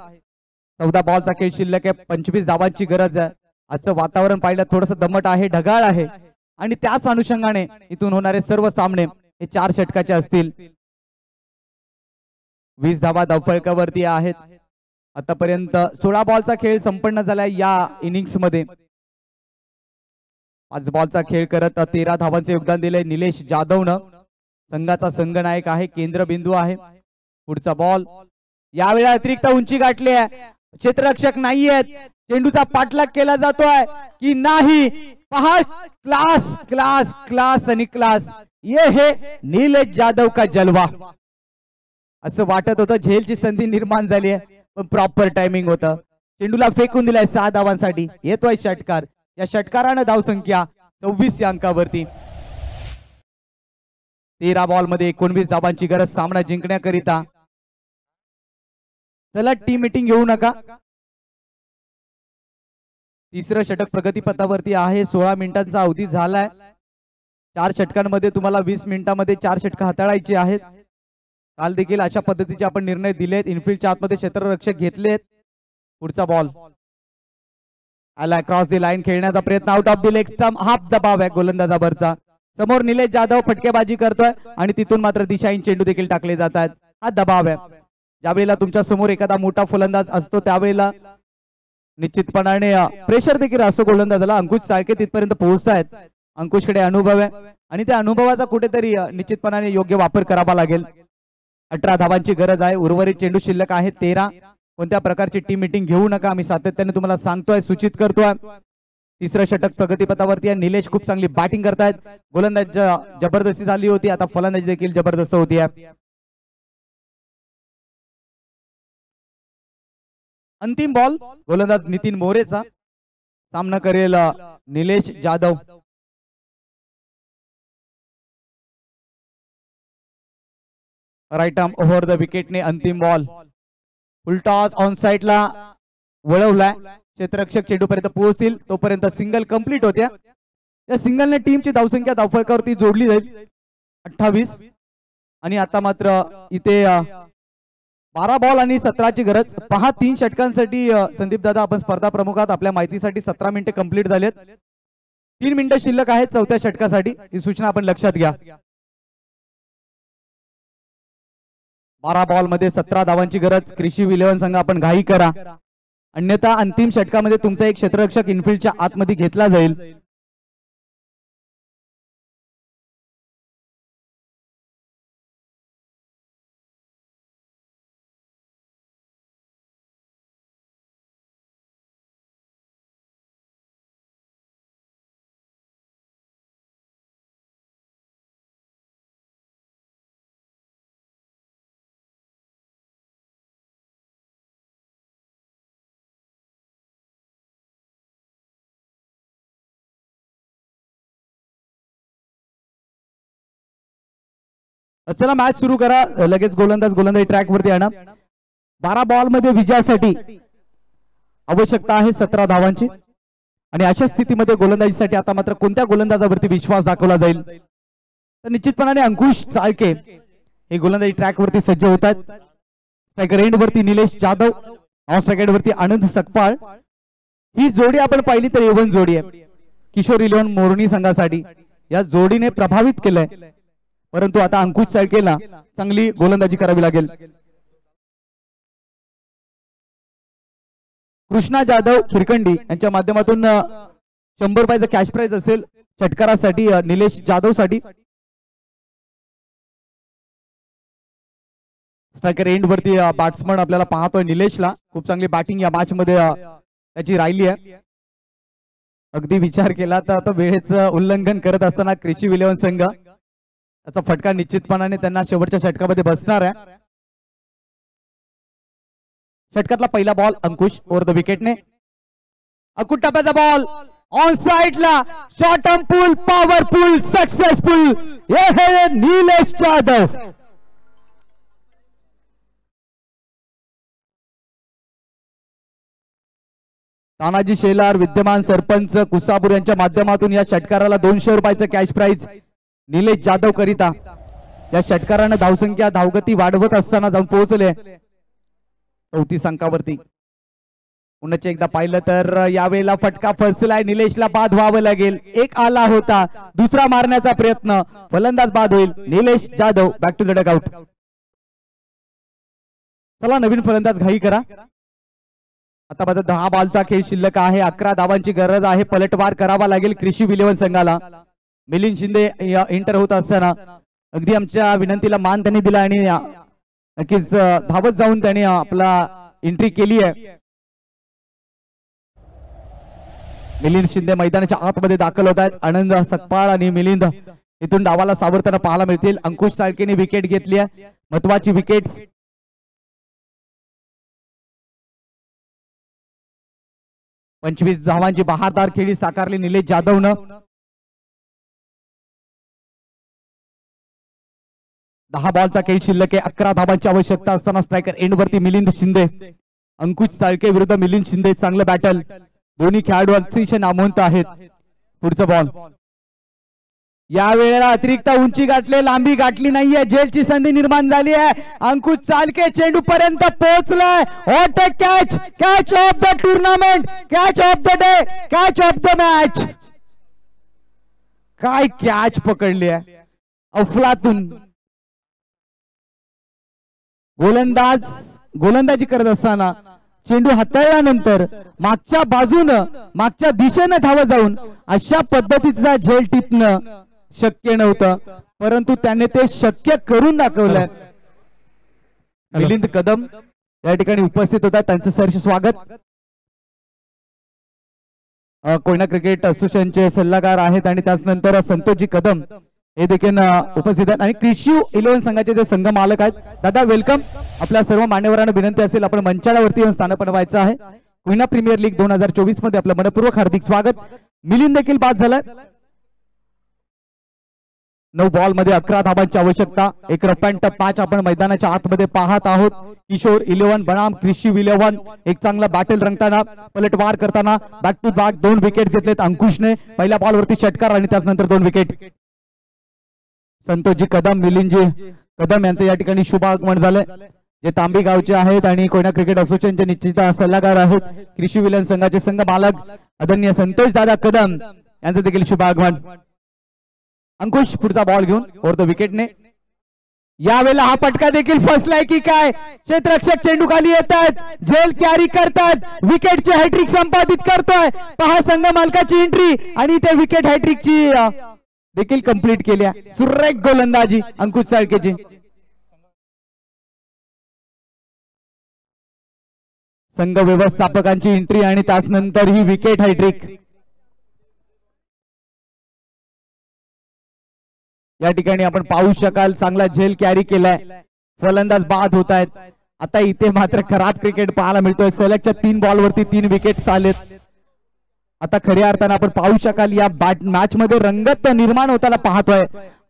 14 बॉलचा खेळ शिल्लक आहे, 25 धावांची गरज आहे. आजचं वातावरण पाहिलं थोडंसं दमट आहे, ढगाळ आहे, आणि त्याच अनुषंगाने इथून होणारे सर्व सामने हे 4 षटकाचे असतील. 20 धावा धावफलकावरती आहेत. आतापर्यंत 16 बॉलचा खेळ संपन्न झालाय या इनिंग्स मध्ये. 5 बॉलचा खेळ करत 13 धावांचे योगदान दिले निलेश जाधवनं. संघाचा संघनायक आहे, केंद्रबिंदू आहे. पुढचा बॉल यावेळेला अतिरिक्त उंची गाठली आहे, क्षेत्ररक्षक नाही आहेत. चेंडूचा पाठलाग केला जातोय की नाही? पहा, क्लास क्लास क्लास आणि क्लास. ये है निलेश जाधव का जलवा. असं वाटत होतं झेलची संधी निर्माण झाली आहे, पण प्रॉपर टायमिंग होतं. चेंडूला फेकून दिलाय 6 धावांसाठी. येतोय षटकार. या षटकारानं धावसंख्या 26 या अंकावरती. 13 बॉल मध्ये 19 धावांची गरज सामना जिंकण्याकरिता. चला टीम मीटिंग घेऊ नका. तिसरं षटक प्रगतीपथावरती आहे. 16 मिनिटांचा अवधी झालाय. 4 षटकांमध्ये तुम्हाला 20 मिनिटांमध्ये 4 षटक हाताळायची आहेत. काल देखील अशा पद्धतीचे आपण निर्णय दिलेत. इनफिल्डच्या आतमध्ये क्षेत्ररक्षक घेतलेत. पुढचा बॉल आला क्रॉस दी लाईन, खेळण्याचा प्रयत्न, out of the leg stump. Half दबाव आहे गोलंदाजावरचा. समोर निलेश जाधव फटकेबाजी करतोय आणि तिथून मात्र दिशाहीन चेंडू देखील टाकले जात आहेत. हा दबाव आहे. ज्यावेळेला तुमच्या समोर एखादा मोठा फलंदाज असतो त्यावेळेला निश्चितपणाने प्रेशर देखील असतो गोलंदाजाला. अंकुश चाळके तिथपर्यंत पोहोचतायत. अंकुशकडे अनुभव आहे आणि त्या अनुभवाचा कुठेतरी निश्चितपणाने योग्य वापर करावा लागेल. 18 धावांची गरज आहे. उर्वरित चेंडू शिल्लक आहे 13. कोणत्या प्रकारची टीम मीटिंग घेऊ नका, आम्ही सातत्याने तुम्हाला सांगतोय, सूचित करतोय. तिसरं षटक प्रगतीपथावरती आहे. निलेश खूप चांगली बॅटिंग करतायत. गोलंदाज जबरदस्ती झाली होती, आता फलंदाजी देखील जबरदस्त होती आहे. अंतिम बॉल गोलंदाज नितीन मोरेचा. सामना करेल Nilesh Jadhav. Right arm over the विकेटने अंतिम बॉल. फुल टॉस ऑन साइडला वळवलाय. क्षेत्ररक्षक चेंडूपर्यंत पोहोचतील तोपर्यंत सिंगल कंप्लीट होत्या. या सिंगलने टीमची धावसंख्या धावफलकावरती जोडली जाईल 28. आणि आता मात्र इथे 12 बॉल आणि 17ची गरज. पहा 3 षटकांसाठी संदीप दादा आपण स्पर्धा प्रमुख आहात. आपल्या माहितीसाठी 17 मिनिटे कंप्लीट झालेत. 3 मिनिटं शिल्लक आहेत 4थ्या षटकासाठी. ही सूचना आपण लक्षात घ्या. 12 बॉल मध्ये 17 धावांची गरज. कृषी 11 संघ आपण घाई करा, अन्यथा अंतिम षटकामध्ये तुमचा एक क्षेत्ररक्षक इनफिल्डच्या आतमध्ये घेतला जाईल. चला मॅच सुरू करा. लगेच गोलंदाजी ट्रॅक वरती आणा. 12 बॉल मध्ये विजयासाठी आवश्यकता आहे 17 धावांची. आणि अशा स्थितीमध्ये गोलंदाजीसाठी आता मात्र कोणत्या गोलंदाजावरती विश्वास दाखवला जाईल? तर निश्चितपणाने अंकुश चाळके हे गोलंदाजी ट्रॅक वरती सज्ज होत आहेत. स्ट्रायकर एंड वरती Nilesh Jadhav, on strike end वरती आनंद सकपाळ. ही जोडी आपण पाहिली तर एवन जोडी आहे किशोर 11 मोरनी संघासाठी. या जोडीने प्रभावित केलंय, परंतु आता अंकुश चाळकेला चांगली गोलंदाजी करावी लागेल. कृष्णा जाधव खिरकंडी यांच्या माध्यमातून 100 रुपयाचं कॅश प्राइज असेल षटकारासाठी निलेश जाधव साठी. स्ट्रायकर एंड वरती बॅट्समन आपल्याला पाहतोय निलेशला. खूप चांगली बॅटिंग या मॅच मध्ये त्याची राहिली आहे. अगदी विचार केला तर आता वेळेचं उल्लंघन करत असताना कृषी 11 संघ त्याचा फटका निश्चितपणाने त्यांना शेवटच्या षटकामध्ये बसणार आहे. षटकातला पहिला बॉल अंकुश ओव्हर द विकेटने. अकुट टप्प्याचा बॉल ऑन साइडला शॉर्ट टर्म पूल पॉवरफुल सक्सेसफुल हे है निलेश जाधव. तानाजी शेलार विद्यमान सरपंच कुसापूर यांच्या माध्यमातून या षटकाराला 200 रुपयाचं कॅश प्राइज निलेश जाधव करिता. या षटकारानं धावसंख्या धावगती वाढवत असताना जाऊन पोहोचले 34 अंकावरती. पुन्हा एकदा पाहिलं तर यावेळेला फटका फसलाय. निलेशला बाद व्हावं लागेल. एक आला होता, दुसरा मारण्याचा प्रयत्न, फलंदाज बाद होईल. Nilesh Jadhav back to the dugout. चला नवीन फलंदाज घाई करा. आता मात्र 10 बॉलचा खेळ शिल्लक आहे. 11 धावांची गरज आहे. पलटवार करावा लागेल कृषी विलेवन संघाला. मिलिंद शिंदे एंटर होत असताना अगदी आमच्या विनंतीला मान त्यांनी दिला आणि नक्कीच धावत जाऊन त्यांनी आपला एंट्री केली आहे. मिलिंद शिंदे मैदानाच्या आतमध्ये दाखल होत आहेत. आनंद सकपाळ आणि मिलिंद इथून डावाला सावरताना पाहायला मिळतील. अंकुश साळकेने विकेट घेतली आहे, महत्वाची विकेट. पंचवीस धावांची बहारदार खेळी साकारली निलेश जाधवनं. 10 बॉलचा खेळ शिल्लक आहे. 11 धावांची आवश्यकता असताना स्ट्रायकर एंड वरती मिलिंद शिंदे. अंकुश साळके विरुद्ध मिलिंद शिंदे. चांगलं बॅटल. दोन्ही खेळाडू अतिशय नामवंत आहेत. पुढचा बॉल. या वेळेला अतिरिक्त उंची गाठले, लांबी गाठली नाहीये. झेलची संधी निर्माण झाली आहे. अंकुश चालके चेंडू पर्यंत पोहोचलाय. What a catch. Catch of the tournament, catch of the day, catch of the match. काय कॅच पकडली आहे अफलातून. गोलंदाजी करत असताना चेंडू हाताळल्यानंतर मागच्या बाजूनं, मागच्या दिशेनं धावत जाऊन अशा पद्धतीचा झेल टिपणं शक्य नव्हतं, परंतु त्याने ते शक्य करून दाखवलंय. मिलिंद कदम या ठिकाणी उपस्थित होता. त्यांचं सहर्ष स्वागत. कोयना क्रिकेट असोसिएशनचे सल्लागार आहेत आणि त्यानंतर संतोषजी कदम हे देखील उपस्थित आहेत आणि कृषी 11 संघाचे जे संघ मालक आहेत. दादा वेलकम. आपल्या सर्व मान्यवरांना विनंती असेल आपण मंचावरती येऊन स्थान बनवायचं आहे. कोयना प्रीमियर लीग 2024 मध्ये आपलं मनपूर्वक हार्दिक स्वागत. मिलिंद देखील बाद झालाय. 9 बॉल मध्ये 11 धावांची आवश्यकता. एक रफ अँड टफ मॅच आपण मैदानाच्या आतमध्ये पाहत आहोत. किशोर 11 बनाम कृषी 11. एक चांगला बॅटल रंगताना, पलटवार करताना बॅक टू बॅक 2 विकेट घेतलेत अंकुशने. पहिल्या बॉलवरती षटकार आणि त्यानंतर 2 विकेट. संतोषजी कदम, मिलिंदजी कदम यांचं या ठिकाणी शुभ आगमन झालंय. जे तांबी गावचे आहेत आणि कोयना क्रिकेट असोसिएशनचे निश्चित सल्लागार आहेत. कृषी विलन संघाचे संघ मालक आदरणीय संतोष दादा कदम यांचं देखील शुभ आगमन. अंकुश पुढचा बॉल घेऊन ओव्हर द विकेटने. यावेळेला हा पटका देखील फसलाय की काय. क्षेत्ररक्षक चेंडू खाली येत आहेत, झेल कॅरी करतात, विकेटची हॅट्रिक संपादित करतोय. पहा संघ मालकाची एंट्री आणि ते विकेट हॅट्रिकची देखील कंप्लीट केल्या. सुरेख गोलंदाजी अंकुश साळकेची. संघ व्यवस्थापकांची एंट्री आणि त्यानंतर ही विकेट हॅट्रिक. या ठिकाणी आपण पाहू शकाल चांगला झेल कॅरी केलाय. फलंदाज बाद होत आहेत. आता इथे मात्र खराब क्रिकेट पाहायला मिळतोय. सलगच्या 3 बॉलवरती 3 विकेट आलेत. आता खऱ्या अर्थानं आपण पाहू शकाल या मॅच मध्ये रंगत निर्माण होताना पाहतोय.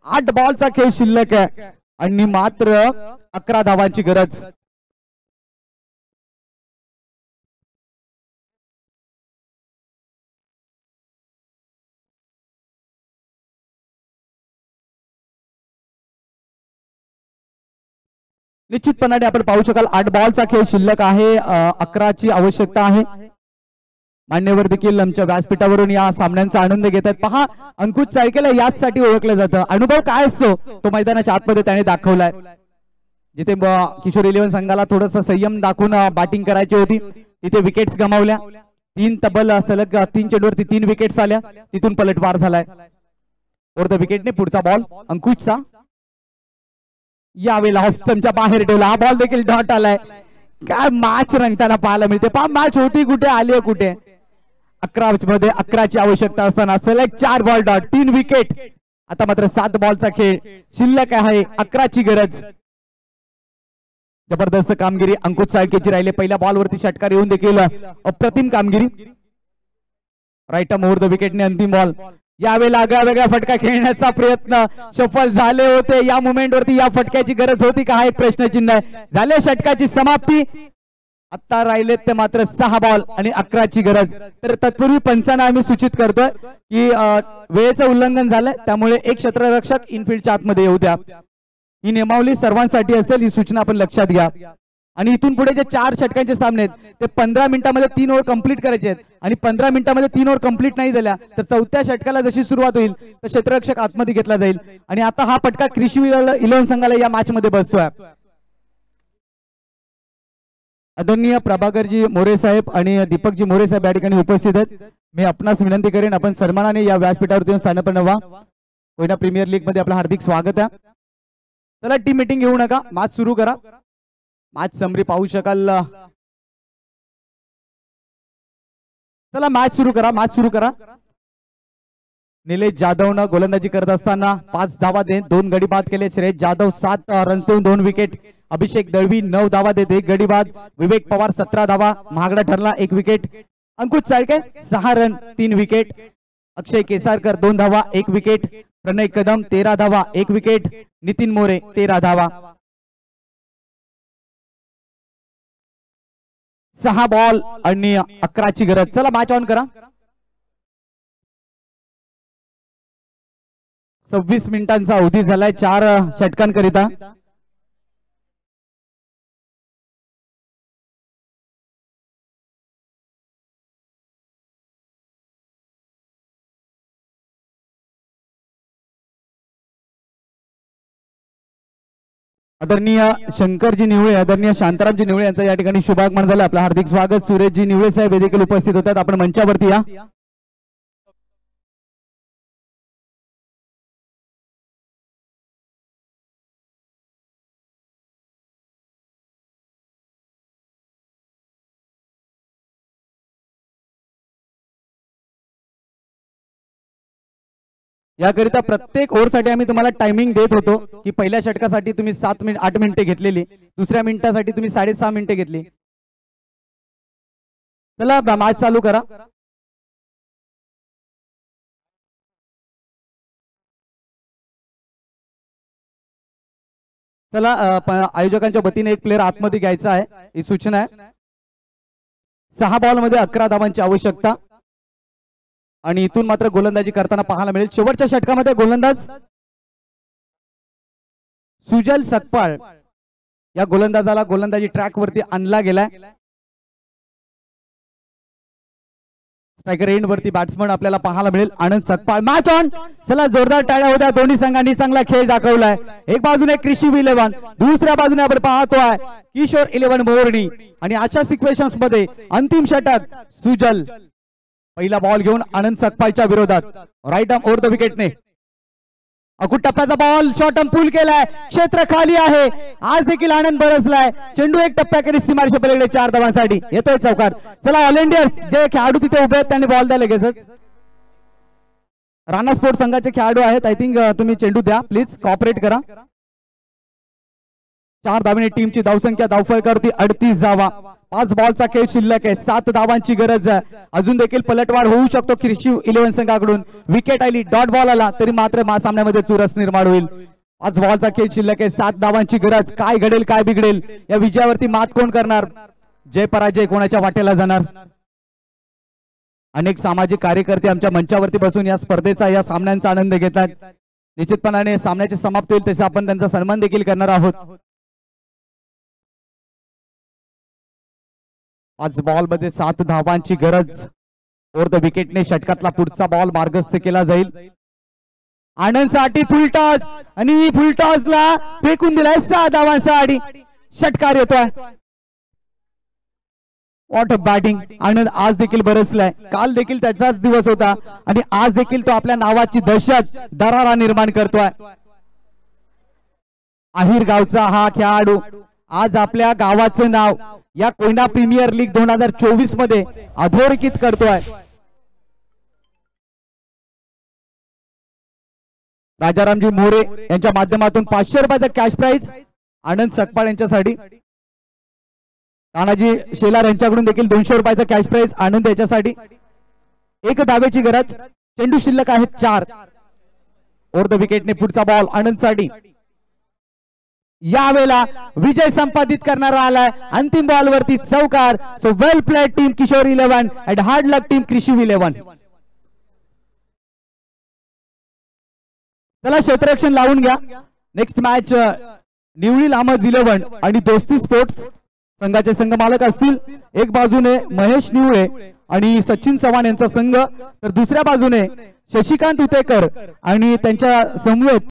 8 बॉलचा खेळ शिल्लक आहे आणि मात्र 11 धावांची गरज. निश्चितपणाने आपण पाहू शकाल 8 बॉलचा खेळ शिल्लक आहे. 11ची आवश्यकता आहे. मान्यवर देखील आमच्या व्यासपीठावरून या सामन्यांचा आनंद घेत आहेत. पहा अंकुश साळकेला याचसाठी ओळखलं जातं. अनुभव काय असतो तो मैदानाच्या आतमध्ये त्याने दाखवलाय. जिथे किशोर 11 संघाला थोडंसं संयम दाखवून बॅटिंग करायची होती तिथे विकेट्स गमावल्या. 3 तब्बल सलग 3 चेंडूवरती 3 विकेट्स आल्या. तिथून पलटवार झालाय. ओव्हर द विकेटने पुढचा बॉल अंकुशचा. यावेळेला ऑप्शनच्या बाहेर ठेवला. हा बॉल देखील डॉट आलाय. काय मॅच रंगताना पाहायला मिळते. पहा मॅच होती कुठे, आली कुठे. 11 मध्ये 11ची आवश्यकता असताना सलग 4 बॉल डॉट 3 विकेट. आता मात्र 7 बॉलचा खेळ शिल्लक आहे. 11ची गरज. जबरदस्त कामगिरी अंकुश साळकेची राहिली. पहिल्या बॉलवरती षटकार येऊन देखील अप्रतिम कामगिरी. राईट आर्म ओव्हर द विकेटने अंतिम बॉल. यावेळेला आगळा वेगळा फटका खेळण्याचा प्रयत्न सफल झाले होते. या मुमेंट वरती या फटक्याची गरज होती का हा एक प्रश्नचिन्ह आहे. झाले षटकाची समाप्ती. आता राहिलेत ते मात्र 6 बॉल आणि 11ची गरज. तर तत्पूर्वी पंचांना आम्ही सूचित करतोय की वेळेचं उल्लंघन झालंय, त्यामुळे एक क्षेत्ररक्षक इनफिल्डच्या आतमध्ये येऊ द्या. ही नियमावली सर्वांसाठी असेल, ही सूचना आपण लक्षात घ्या. आणि इथून पुढे जे 4 षटकांचे सामने आहेत ते 15 मिनिटांमध्ये 3 ओव्हर कंप्लीट करायचे आहेत. आणि 15 मिनिटांमध्ये 3 ओव्हर कंप्लीट नाही झाल्या तर 4थ्या षटकाला जशी सुरुवात होईल तर क्षेत्ररक्षक आतमध्ये घेतला जाईल. आणि आता हा फटका कृषी 11 संघाला या मॅच मध्ये बसतोय. आदरणीय प्रभाकरजी मोरे साहेब आणि दीपकजी मोरे साहेब या ठिकाणी उपस्थित आहेत. मी आपणास विनंती करेन आपण सन्मानाने या व्यासपीठावरती स्थानापन्न व्हा. कोयना प्रीमियर लीग मध्ये आपलं हार्दिक स्वागत आहे. चला टीम मीटिंग घेऊ नका, मॅच सुरू करा. मॅच समरी पाहू शकाल. चला मॅच सुरू करा, मॅच सुरू करा. निलेश जाधवनं गोलंदाजी करत असताना 5 धावा देत 2 गडी बाद केले. श्रेयस जाधव 7 रन देऊन 2 विकेट. अभिषेक दळवी 9 धावा देत 1 गडी बाद. विवेक पवार 17 धावा, महागडा ठरला 1 विकेट. अंकुश चाळके 6 रन 3 विकेट. अक्षय केसारकर 2 धावा 1 विकेट. प्रणय कदम 13 धावा 1 विकेट. नितीन मोरे 13 धावा. 6 बॉल आणि 11ची गरज. चला मॅच ऑन करा. 26 मिनिटांचा अवधी झालाय 4 षटकांकरिता. आदरणीय शंकरजी निवळे, आदरणीय शांतारामजी निवळे यांचा या ठिकाणी शुभागमन झाला. आपलं हार्दिक स्वागत. सुरेशजी निवळे साहेब देखील उपस्थित होतात. आपण मंचावरती या. याकरिता प्रत्येक ओव्हरसाठी आम्ही तुम्हाला टायमिंग देत होतो की पहिल्या षटकासाठी तुम्ही 8 मिनिटे घेतलेली, दुसऱ्या मिनिटासाठी तुम्ही 6.5 मिनिटे घेतली. चला मॅच चालू करा. चला आयोजकांच्या वतीने एक प्लेअर आतमध्ये घ्यायचा आहे, ही सूचना आहे. 6 बॉल मध्ये 11 धावांची आवश्यकता. आणि इथून मात्र गोलंदाजी करताना पाहायला मिळेल. शेवटच्या षटकामध्ये गोलंदाज सुजल सकपाळ या गोलंदाजाला गोलंदाजी ट्रॅक वरती आणला गेलाय. स्ट्रायकर एंड वरती बॅट्समन आपल्याला पाहायला मिळेल आनंद सकपाळ. Match on. चला जोरदार टाळ्या होत्या. दोन्ही संघांनी चांगला खेळ दाखवलाय. एक बाजूने कृषी 11, दुसऱ्या बाजूने आपण पाहतोय किशोर 11 मोरणी. आणि अशा सिक्वेशन्स मध्ये अंतिम षटक सुजल पहिला बॉल घेऊन आनंद सकपाळच्या विरोधात. राईट आर्म ओव्हर द विकेटने अकुट टप्प्याचा बॉल शॉर्ट आर्म पूल केलाय. क्षेत्र खाली आहे. आज देखील आनंद बरसलाय. चेंडू एक टप्प्याकडे सीमारेषे पलीकडे 4 धावांसाठी येतोय चौकार. चला ऑलिंडियर्स जे खेळाडू तिथे उभे आहेत त्यांनी बॉल द्या लगेचच. राणा स्पोर्ट्स संघाचे खेळाडू आहेत. आय थिंक तुम्ही चेंडू द्या प्लीज, कॉपरेट करा. 4 धावांनी टीमची धावसंख्या धावफलकावरती 38 धावा. 5 बॉलचा खेळ शिल्लक आहे. 7 धावांची गरज आहे. अजून देखील पलटवार होऊ शकतो कृषी 11 संघाकडून. विकेट आली, डॉट बॉल आला तरी मात्र सामन्यामध्ये चुरस निर्माण होईल. 5 बॉलचा खेळ शिल्लक आहे. 7 धावांची गरज. काय घडेल काय बिघडेल, या विजयावरती मात कोण करणार, जय पराजय कोणाच्या वाटेला जाणार. अनेक सामाजिक कार्यकर्ते आमच्या मंचावरती बसून या स्पर्धेचा, या सामन्यांचा आनंद घेतात. निश्चितपणाने सामन्याची समाप्ती होईल तसे आपण त्यांचा सन्मान देखील करणार आहोत. 5 बॉल मध्ये 7 धावांची गरज. ओव्हर द विकेटने षटकातला पुढचा बॉल मार्गस्थ केला जाईल. आनंदसाठी फुलटॉस आणि फुलटॉसला फेकून दिलाय 6 धावांसाठी. षटकार येतोय. What a batting. आनंद आज देखील बरसलाय. काल देखील त्याचाच दिवस होता आणि आज देखील तो आपल्या नावाची दहशत दरारा निर्माण करतोय. आहिर गावचा हा खेळाडू आज आपल्या गावाचं नाव या कोयना प्रीमियर लीग 2024 मध्ये अधोरेखित करतोय. राजारामजी मोरे यांच्या माध्यमातून 500 रुपयाचा कॅश प्राइज आनंद सकपाळ यांच्यासाठी. तानाजी शेलार यांच्याकडून देखील 200 रुपयाचा कॅश प्राइज आनंद याच्यासाठी. एक धावेची गरज, चेंडू शिल्लक आहे 4. ओव्हर द विकेटने पुढचा बॉल आनंद साडी. यावेळेला विजय संपादित करणारा आलाय अंतिम बॉल वरती चौकार. So well played team Kishor 11 and hard luck team Krishi 11. चला क्षेत्ररक्षण लावून घ्या. नेक्स्ट मॅच निवळी लामज 11 आणि दोस्ती स्पोर्ट्स संघाचे संघ मालक असतील. एक बाजूने महेश निवळे आणि सचिन चव्हाण यांचा संघ, तर दुसऱ्या बाजूने शशिकांत उतेकर आणि त्यांच्या समवेत